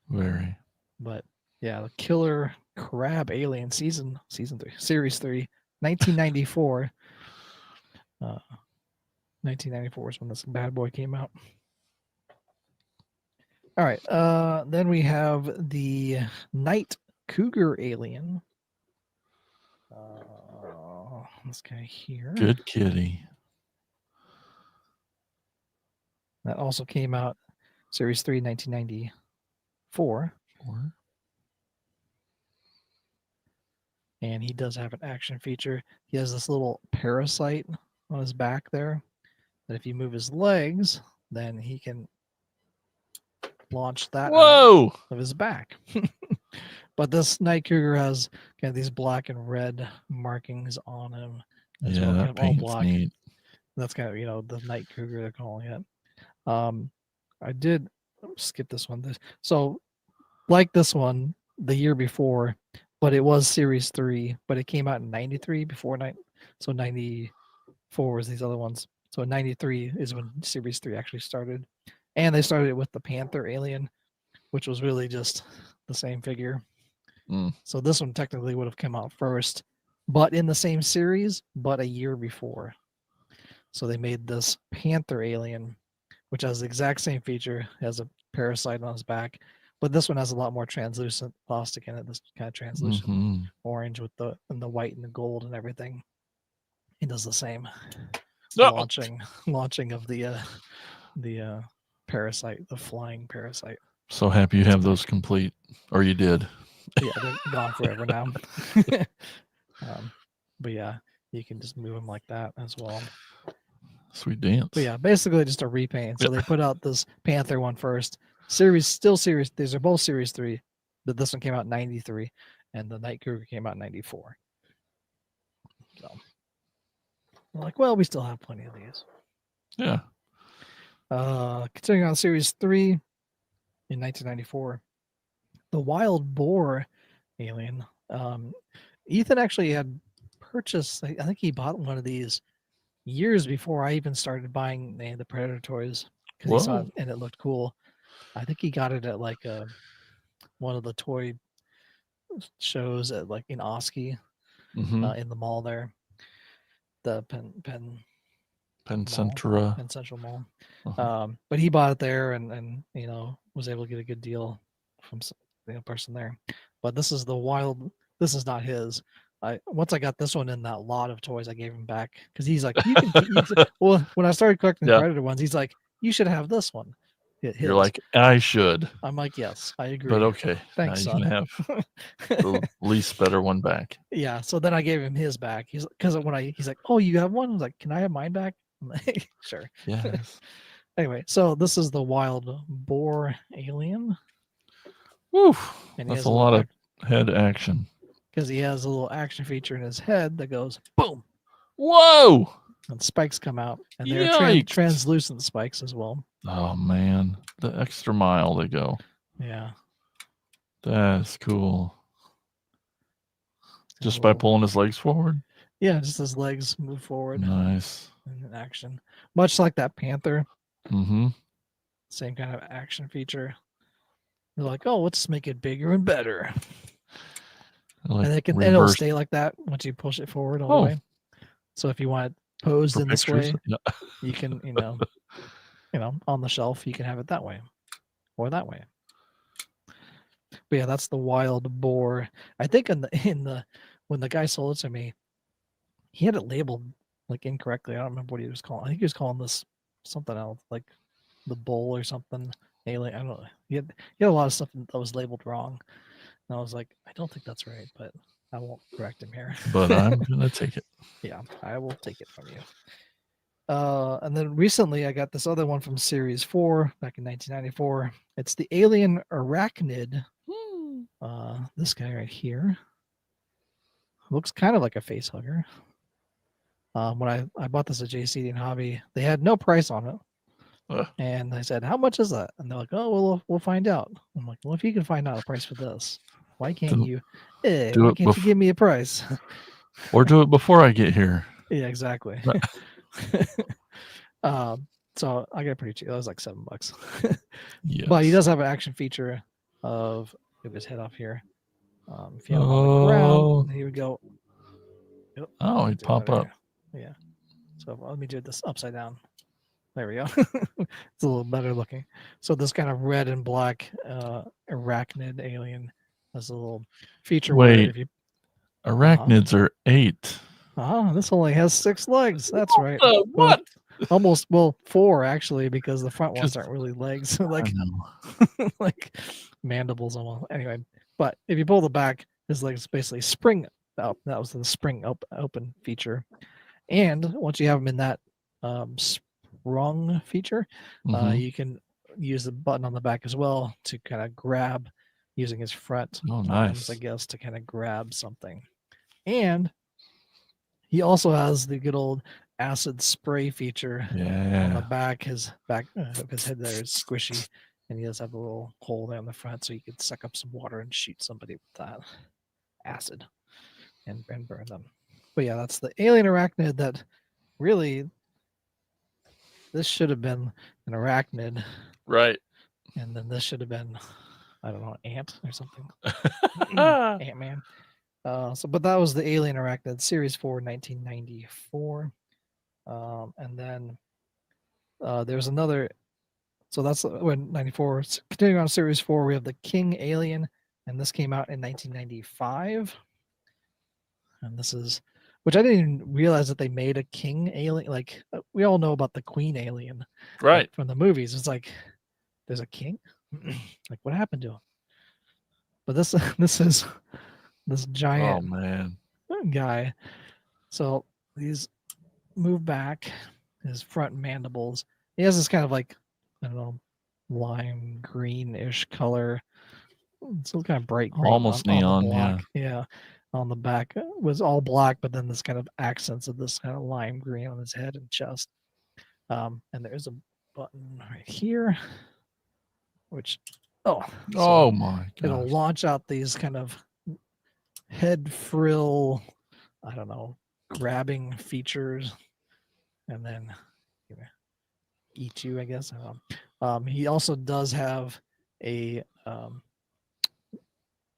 Speaker 2: Very.
Speaker 3: But yeah, the killer crab alien season 3, series 3, 1994. 1994 is when this bad boy came out. All right. Then we have the night cougar alien. This guy here.
Speaker 2: Good kitty.
Speaker 3: That also came out series 3, 1994. And he does have an action feature. He has this little parasite on his back there that if you move his legs, then he can launch that out of his back. But this night cougar has kind of these black and red markings on him.
Speaker 2: Yeah, that paint's neat.
Speaker 3: That's kind of, the night cougar they're calling it. I did skip this one. So like this one the year before, but it was series 3, but it came out in 93 so 94 was these other ones. So 93 is when series 3 actually started. And they started it with the Panther alien, which was really just the same figure. So this one technically would have come out first, but in the same series, but a year before. So they made this Panther alien, which has the exact same feature, has a parasite on his back, but this one has a lot more translucent plastic in it. This kind of translucent orange with the white and the gold and everything. It does the same launching of the parasite, the flying parasite.
Speaker 2: So happy you have those complete, or you did.
Speaker 3: Yeah, they're gone forever now. But yeah, you can just move them like that as well.
Speaker 2: Sweet dance.
Speaker 3: But yeah, basically just a repaint. So they put out this Panther one first. These are both series 3, but this one came out in 93 and the Night Cougar came out in 94. So I'm like, well, we still have plenty of these.
Speaker 2: Yeah.
Speaker 3: Continuing on series 3 in 1994, the wild boar alien. Ethan actually had purchased, I think he bought one of these years before I even started buying the Predator toys because he saw it and it looked cool. I think he got it at like one of the toy shows at like in Oski, in the mall there, the Penn Central Mall. But he bought it there and was able to get a good deal from the person there. But this is this is not his. Once I got this one in that lot of toys, I gave him back because he's like, you can. Well, when I started collecting Predator ones, he's like, you should have this one.
Speaker 2: You're like, I should.
Speaker 3: I'm like, yes, I agree.
Speaker 2: But okay,
Speaker 3: thanks,
Speaker 2: now
Speaker 3: son.
Speaker 2: You can have the least better one back.
Speaker 3: Yeah. So then I gave him his back. He's like, oh, you have one? I was like, can I have mine back? I'm like, sure.
Speaker 2: Yes.
Speaker 3: Anyway, so this is the wild boar alien.
Speaker 2: Woof.
Speaker 3: And he
Speaker 2: That's
Speaker 3: has
Speaker 2: a lot of head action.
Speaker 3: because he has a little action feature in his head that goes boom,
Speaker 2: Whoa!
Speaker 3: and spikes come out, and they're
Speaker 2: Yikes.
Speaker 3: translucent spikes as well.
Speaker 2: Oh man, the extra mile they go.
Speaker 3: Yeah,
Speaker 2: That's cool. Just
Speaker 3: a
Speaker 2: by
Speaker 3: little-
Speaker 2: pulling his legs forward.
Speaker 3: Yeah, just his legs move forward
Speaker 2: Nice.
Speaker 3: in action, much like that panther.
Speaker 2: Mm-hmm.
Speaker 3: Same kind of action feature. They're like, oh, let's make it bigger and better,
Speaker 2: Like
Speaker 3: and it'll
Speaker 2: reverse.
Speaker 3: stay like that once you push it forward all
Speaker 2: Oh.
Speaker 3: the way. So if you want it posed
Speaker 2: for
Speaker 3: in this
Speaker 2: pictures.
Speaker 3: way,
Speaker 2: Yeah.
Speaker 3: you can, on the shelf, you can have it that way or that way. But yeah, that's the wild boar. I think in the when the guy sold it to me, he had it labeled like incorrectly. I don't remember what he was calling. I think he was calling this something else, like the bull or something. Alien. I don't know. He had a lot of stuff that was labeled wrong. And I was like, I don't think that's right, but I won't correct him here.
Speaker 2: But I'm gonna take it.
Speaker 3: Yeah, I will take it from you. And then recently I got this other one from Series 4 back in 1994. It's the Alien Arachnid. This guy right here looks kind of like a face hugger. When I bought this at JC and Hobby, they had no price on it. And I said, how much is that? And they're like, oh, well, we'll find out. I'm like, well, if you can find out a price for this, why can't you give me a price?
Speaker 2: Or do it before I get here.
Speaker 3: Yeah, exactly. So I got it pretty cheap. That was like $7.
Speaker 2: Yes.
Speaker 3: But he does have an action feature of get his head off here. If you have him on the ground, here we go. Yep,
Speaker 2: oh, he'd pop up.
Speaker 3: Here. Yeah. So let me do this upside down. There we go. It's a little better looking. So this kind of red and black arachnid alien has a little feature.
Speaker 2: Wait,
Speaker 3: where if you
Speaker 2: arachnids are 8.
Speaker 3: This only has 6 legs. That's right.
Speaker 2: What?
Speaker 3: Almost 4 actually, because the front ones aren't really legs, like like mandibles almost. Anyway, but if you pull the back, his legs basically spring up. That was the spring open feature. And once you have them in that sprung feature, you can use the button on the back as well to kind of grab using his front arms, I guess, to kind of grab something. And he also has the good old acid spray feature on the back. His back of his head there is squishy, and he does have a little hole there on the front, so you could suck up some water and shoot somebody with that acid and burn them. But yeah, that's the alien arachnid that really, this should have been an arachnid.
Speaker 2: Right.
Speaker 3: And then this should have been, I don't know, ant or something. Ant-Man. But that was the Alien Arachnid Series 4, 1994. And then there's another. So that's when 94. Continuing on Series 4, we have the King Alien, and this came out in 1995. And this is, which I didn't even realize that they made a King Alien. Like, we all know about the Queen Alien,
Speaker 2: right,
Speaker 3: from the movies. It's like, there's a king. Like, what happened to him? But this is this giant guy. So these move back, his front mandibles. He has this kind of like, I don't know, lime greenish color. It's kind of bright green.
Speaker 2: Almost neon,
Speaker 3: yeah. On the back was all black, but then this kind of accents of this kind of lime green on his head and chest. And there's a button right here, which my gosh. It'll launch out these kind of head frill, I don't know, grabbing features, and then eat you, I guess. I don't know. He also does have a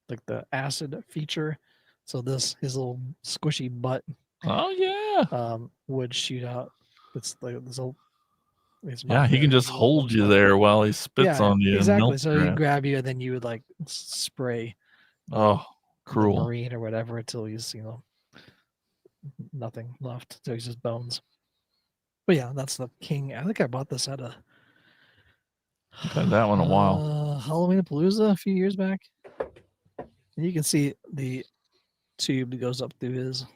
Speaker 3: like the acid feature. So his little squishy butt. Would shoot out. It's like this old.
Speaker 2: He can just hold you there while he spits on you.
Speaker 3: Exactly. So he'd grab you, and then you would like spray.
Speaker 2: Cruel.
Speaker 3: Marine or whatever until he's nothing left. Until he's just bones. But yeah, that's the King. I think I bought this at
Speaker 2: I've had that one a while.
Speaker 3: Halloween-a-Palooza a few years back. And you can see the tube that goes up through his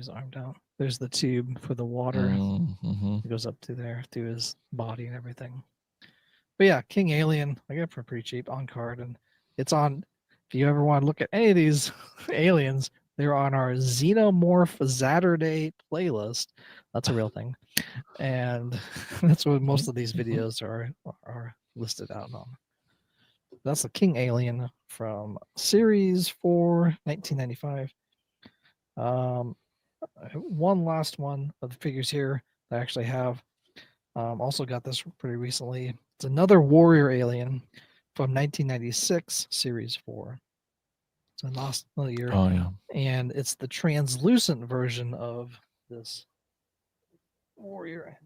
Speaker 3: arm down. There's the tube for the water.
Speaker 2: Mm-hmm.
Speaker 3: It goes up to there through his body and everything. But yeah, King Alien, I got it for pretty cheap on card, and it's on. If you ever want to look at any of these aliens, they're on our Xenomorph Saturday playlist. That's a real thing, and that's what most of these videos are listed out on. That's the King Alien from Series 4, 1995. One last one of the figures here that I actually have. Also got this pretty recently. It's another Warrior Alien from 1996, Series 4. So last year.
Speaker 2: Oh yeah.
Speaker 3: And it's the translucent version of this Warrior.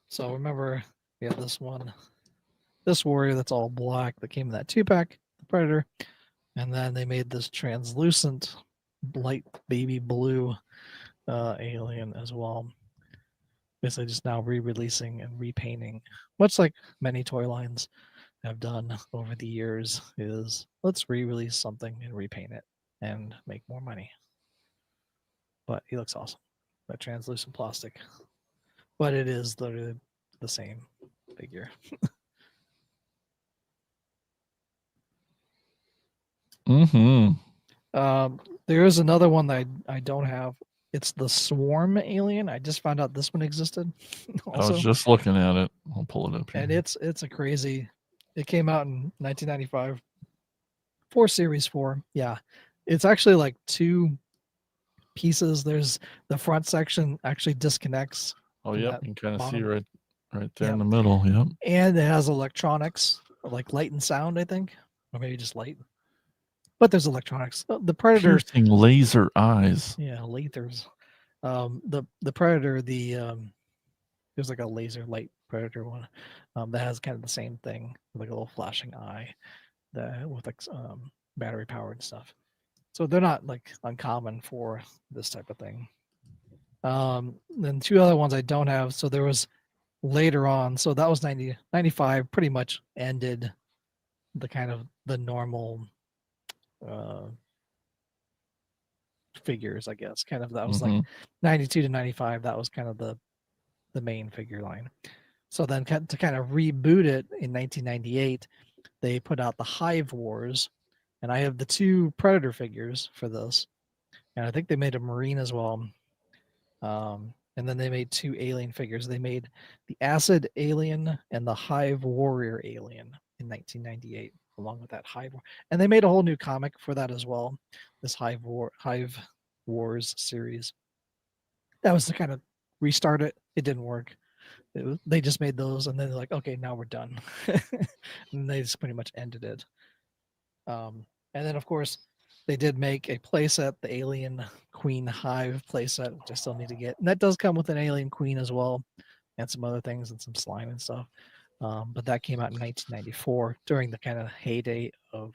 Speaker 3: So remember, we have this one, this Warrior that's all black that came in that 2-pack, the Predator. And then they made this translucent light baby blue alien as well. Basically just now re-releasing and repainting, much like many toy lines have done over the years, is let's re-release something and repaint it and make more money. But he looks awesome. That translucent plastic. But it is literally the same figure.
Speaker 2: Mm-hmm.
Speaker 3: There is another one that I don't have. It's the Swarm Alien. I just found out this one existed.
Speaker 2: I was just looking at it. I'll pull it up here.
Speaker 3: And it's a crazy. It came out in 1995 for Series 4. Yeah, it's actually like 2 pieces. There's the front section actually disconnects.
Speaker 2: Oh yeah, you can kind of see
Speaker 3: bottom.
Speaker 2: right there in the middle. Yep.
Speaker 3: And it has electronics like light and sound, I think, or maybe just light. But there's electronics. The Predator.
Speaker 2: Piercing laser eyes.
Speaker 3: Yeah, lasers. The Predator, there's like a laser light Predator one that has kind of the same thing, like a little flashing eye, with like battery powered and stuff. So they're not like uncommon for this type of thing. Then 2 other ones I don't have. So there was later on. So that was 95. Pretty much ended the kind of the normal figures, I guess. Kind of that was like 92 to 95. That was kind of the main figure line. So then to kind of reboot it in 1998, they put out the Hive Wars, and I have the 2 Predator figures for this, and I think they made a Marine as well. And then they made 2 Alien figures. They made the Acid Alien and the Hive Warrior Alien in 1998, along with that Hive War. And they made a whole new comic for that as well, this Hive Wars series. That was to kind of restart it. It didn't work. They just made those, and then they're like, okay, now we're done. And they just pretty much ended it. And then, of course, they did make a playset, the Alien Queen Hive playset, which I still need to get. And that does come with an Alien Queen as well, and some other things and some slime and stuff. But that came out in 1994 during the kind of heyday of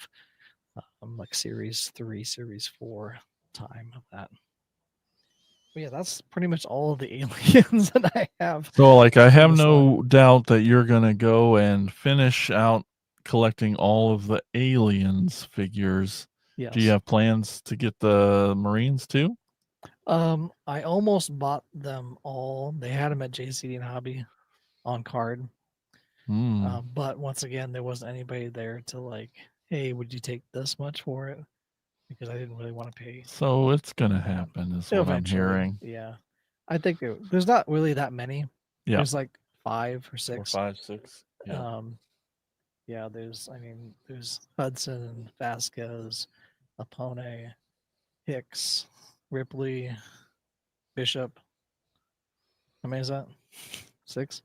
Speaker 3: like Series 3, Series 4 time of that. But yeah, that's pretty much all of the aliens that I have.
Speaker 2: So, like, I have no doubt that you're going to go and finish out collecting all of the aliens figures.
Speaker 3: Yes.
Speaker 2: Do you have plans to get the Marines too?
Speaker 3: I almost bought them all. They had them at JCD and Hobby on card. But once again, there wasn't anybody there to like, hey, would you take this much for it? Because I didn't really want to pay.
Speaker 2: So it's going to happen is what I'm hearing.
Speaker 3: Yeah. I think there's not really that many.
Speaker 2: Yeah.
Speaker 3: There's like 5 or 6.
Speaker 2: 5, 6.
Speaker 3: Yeah. Yeah, there's Hudson and Vasquez, Apone, Hicks, Ripley, Bishop. How many is that? 6?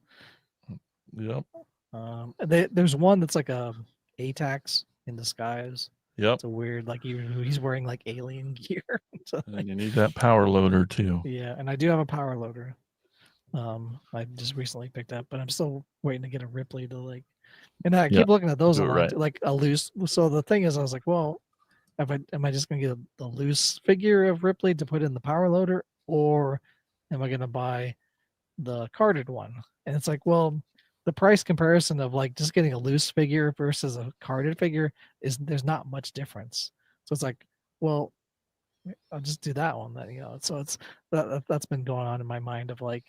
Speaker 2: Yep.
Speaker 3: There's one that's like a ATAX in disguise.
Speaker 2: Yep.
Speaker 3: It's a weird, like he's wearing like alien gear. So,
Speaker 2: and you need that power loader too.
Speaker 3: Yeah, and I do have a power loader. I just recently picked up, but I'm still waiting to get a Ripley to like. And I keep looking at those online, like a loose. So the thing is, I was like, well, am I just gonna get the loose figure of Ripley to put in the power loader, or am I gonna buy the carded one? And it's like, well, the price comparison of like just getting a loose figure versus a carded figure there's not much difference. So it's like, well, I'll just do that one then, you know. So it's that's been going on in my mind of like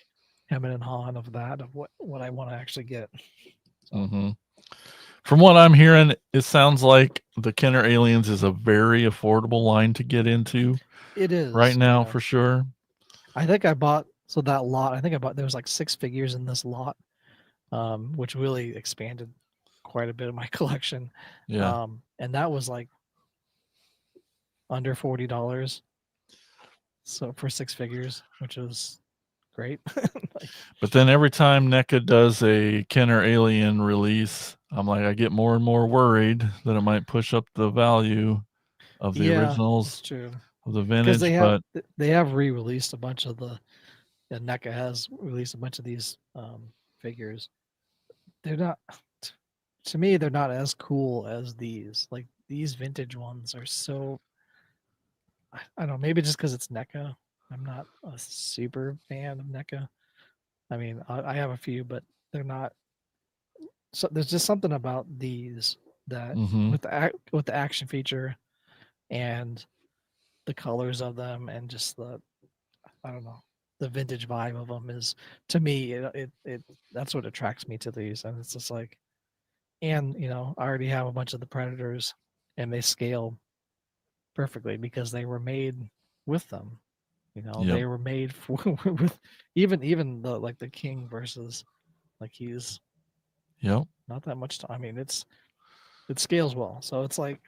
Speaker 3: hemming and hawing of that, of what I want to actually get. So
Speaker 2: Mm-hmm. From what I'm hearing, it sounds like the Kenner Aliens is a very affordable line to get into
Speaker 3: it is
Speaker 2: right now,
Speaker 3: yeah.
Speaker 2: for sure.
Speaker 3: I think I bought that lot. I think I bought there was like 6 figures in this lot, which really expanded quite a bit of my collection.
Speaker 2: Yeah.
Speaker 3: And that was like under $40. So for 6 figures, which was great. Like,
Speaker 2: But then every time NECA does a Kenner Alien release, I'm like, I get more and more worried that it might push up the value of the
Speaker 3: yeah,
Speaker 2: originals,
Speaker 3: that's true.
Speaker 2: of the
Speaker 3: Because
Speaker 2: vintage. But
Speaker 3: they have re-released a bunch of NECA has released a bunch of these figures. They're not, to me, they're not as cool as these. Like these vintage ones are so, I don't know, maybe just because it's NECA. I'm not a super fan of NECA. I mean, I have a few, but they're not. So there's just something about these that
Speaker 2: mm-hmm.
Speaker 3: with the action feature and the colors of them and just I don't know, the vintage vibe of them is, to me, it that's what attracts me to these. And it's just like, and you know, I already have a bunch of the Predators and they scale perfectly because they were made with them. You know,
Speaker 2: Yep.
Speaker 3: they were made for with even the like the King versus, like, he's
Speaker 2: Yep.
Speaker 3: not that much time. I mean, it scales well. So it's like,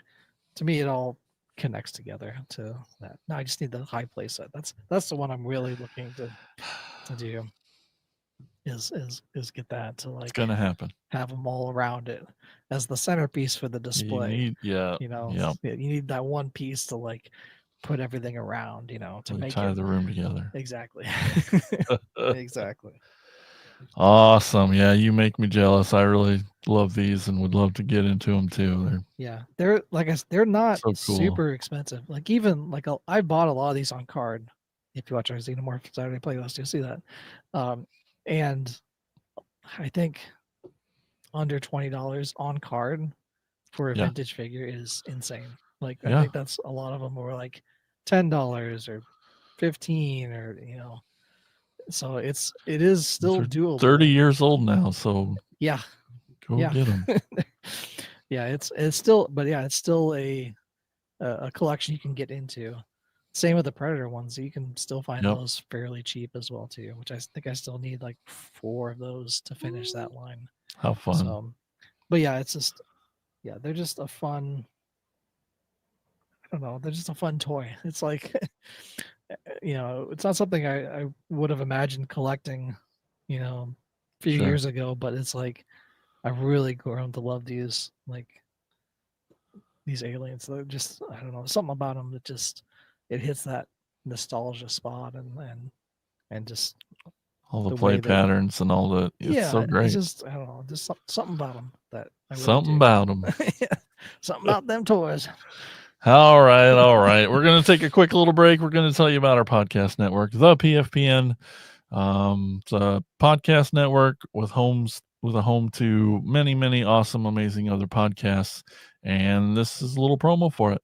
Speaker 3: to me, it all connects together to that. Now I just need the high playset. That's the one I'm really looking to do. Is get that to
Speaker 2: It's
Speaker 3: like
Speaker 2: gonna happen.
Speaker 3: have them all around it as the centerpiece for the display.
Speaker 2: Yeah.
Speaker 3: You know,
Speaker 2: Yep.
Speaker 3: you need that one piece to like put everything around. You know, to
Speaker 2: Really
Speaker 3: make
Speaker 2: tie
Speaker 3: it
Speaker 2: the room together.
Speaker 3: exactly. Exactly.
Speaker 2: Awesome. Yeah, you make me jealous. I really love these and would love to get into them too.
Speaker 3: Yeah, they're like they're not
Speaker 2: So cool.
Speaker 3: super expensive. Like even like I bought a lot of these on card. If you watch our Xenomorph Saturday playlist, you'll see that. And I think under $20 on card for a
Speaker 2: Yeah.
Speaker 3: vintage figure is insane. Like I
Speaker 2: Yeah.
Speaker 3: think that's a lot of them were like $10 or 15 or you know. So it is still
Speaker 2: They're
Speaker 3: doable.
Speaker 2: 30 years old now, so
Speaker 3: Yeah.
Speaker 2: go
Speaker 3: Yeah.
Speaker 2: get them.
Speaker 3: Yeah, it's still, but yeah, it's still a collection you can get into. Same with the Predator ones. You can still find
Speaker 2: Yep.
Speaker 3: those fairly cheap as well too, which I think I still need like 4 of those to finish that line.
Speaker 2: How fun.
Speaker 3: So, but yeah, it's just, yeah, they're just a fun, I don't know, they're just a fun toy. It's like, you know, it's not something I would have imagined collecting, you know, a few
Speaker 2: Sure.
Speaker 3: years ago, but it's like, I've really grown to love these, like, these aliens. They're just, I don't know, something about them that just, it hits that nostalgia spot and just
Speaker 2: All the
Speaker 3: the
Speaker 2: play
Speaker 3: way that,
Speaker 2: patterns and all the, it's
Speaker 3: yeah,
Speaker 2: so
Speaker 3: it's
Speaker 2: great.
Speaker 3: just, I don't know, just something about them that I really
Speaker 2: Something
Speaker 3: do.
Speaker 2: about them.
Speaker 3: Something about them toys.
Speaker 2: All right. All right. We're going to take a quick little break. We're going to tell you about our podcast network, the PFPN. It's a podcast network with a home to many, many awesome, amazing other podcasts. And this is a little promo for it.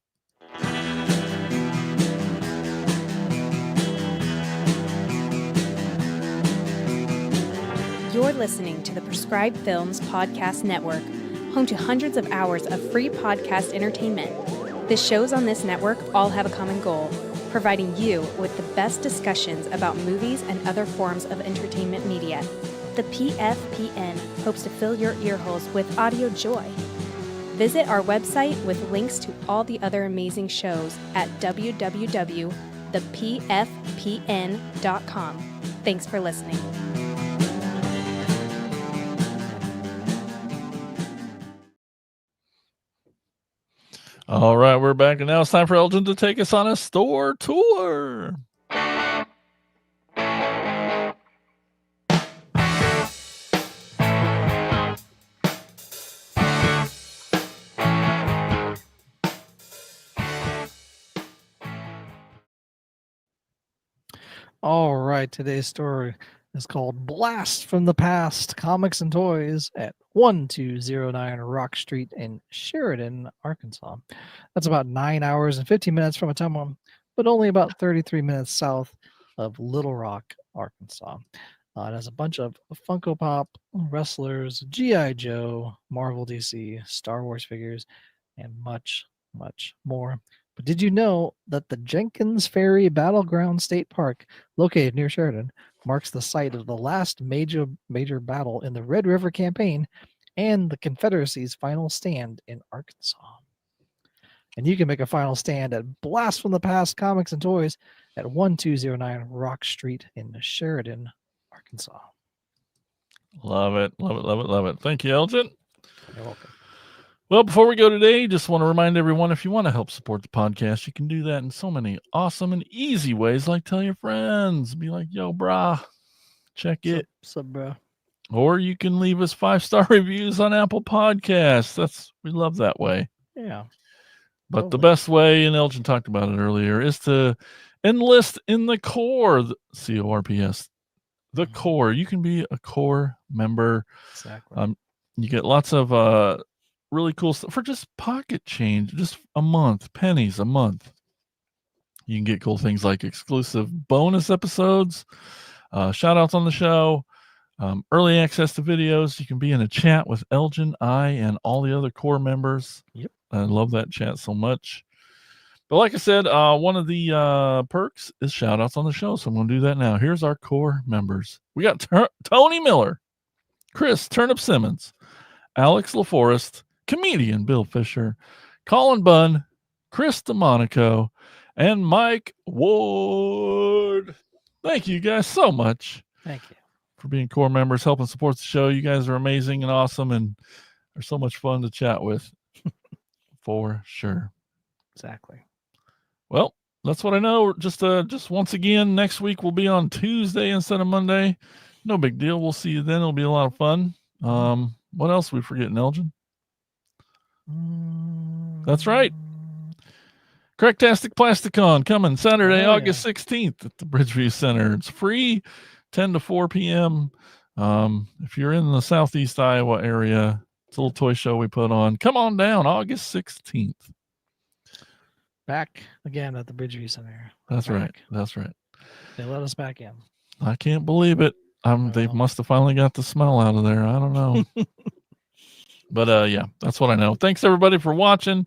Speaker 4: You're listening to the Prescribed Films Podcast Network, home to hundreds of hours of free podcast entertainment. The shows on this network all have a common goal, providing you with the best discussions about movies and other forms of entertainment media. The PFPN hopes to fill your earholes with audio joy. Visit our website with links to all the other amazing shows at www.thepfpn.com. Thanks for listening.
Speaker 2: All right, we're back, and now it's time for Elgin to take us on a store tour.
Speaker 3: All right, today's story is called Blast from the Past, Comics and Toys at 1209 Rock Street in Sheridan, Arkansas. That's about 9 hours and 15 minutes from Ottumwa. but only about 33 minutes south of Little Rock, Arkansas. It has a bunch of Funko Pop, wrestlers, G.I. Joe, Marvel DC, Star Wars figures, and much, much more. But did you know that the Jenkins Ferry Battleground State Park, located near Sheridan, marks the site of the last major battle in the Red River Campaign and the Confederacy's final stand in Arkansas? And you can make a final stand at Blast from the Past Comics and Toys at 1209 Rock Street in Sheridan, Arkansas.
Speaker 2: Love it. Love it. Love it. Love it. Thank you, Elgin.
Speaker 3: You're welcome.
Speaker 2: Well, before we go today, just want to remind everyone, if you want to help support the podcast, you can do that in so many awesome and easy ways, like tell your friends, be like, yo, brah, check it.
Speaker 3: Sup, bro?
Speaker 2: Or you can leave us 5-star reviews on Apple Podcasts. We love that way.
Speaker 3: Yeah.
Speaker 2: But the
Speaker 3: Totally.
Speaker 2: best way, and Elgin talked about it earlier, is to enlist in the core, CORPS, the core. You can be a core member.
Speaker 3: Exactly.
Speaker 2: You get lots of really cool stuff for just pocket change, just a month, pennies a month. You can get cool things like exclusive bonus episodes, shout outs on the show, early access to videos. You can be in a chat with Elgin, I, and all the other core members.
Speaker 3: Yep.
Speaker 2: I love that chat so much. But like I said, one of the perks is shout outs on the show. So I'm going to do that now. Here's our core members. We got Tony Miller, Chris Turnip Simmons, Alex LaForest, comedian Bill Fisher, Colin Bunn, Chris DeMonico, and Mike Ward. Thank you guys so much.
Speaker 3: Thank you
Speaker 2: for being core members, helping support the show. You guys are amazing and awesome and are so much fun to chat with. For sure.
Speaker 3: Exactly.
Speaker 2: Well, that's what I know. Just once again, next week will be on Tuesday instead of Monday. No big deal. We'll see you then. It'll be a lot of fun. What else are we forgetting, Elgin? That's right. Cracktastic Plasticon coming Saturday, August 16th at the Bridgeview Center. It's free, 10 to 4 p.m. If you're in the Southeast Iowa area, it's a little toy show we put on. Come on down, August 16th.
Speaker 3: Back again at the Bridgeview Center.
Speaker 2: That's right. That's right.
Speaker 3: They let us back in.
Speaker 2: I can't believe it. They must have finally got the smell out of there. I don't know. But yeah, that's what I know. Thanks everybody for watching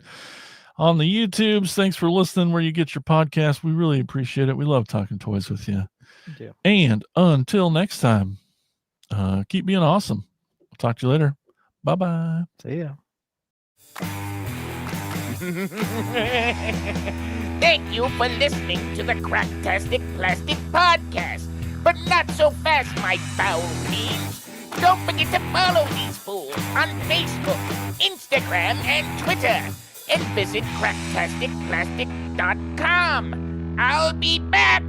Speaker 2: on the YouTubes. Thanks for listening where you get your podcast. We really appreciate it. We love talking toys with you.
Speaker 3: We do. And
Speaker 2: until next time, keep being awesome. I'll talk to you later. Bye-bye.
Speaker 3: See ya.
Speaker 1: Thank you for listening to the Cracktastic Plastic Podcast. But not so fast, my foul fiends. Don't forget to follow these fools on Facebook, Instagram, and Twitter. And visit cracktasticplastic.com. I'll be back.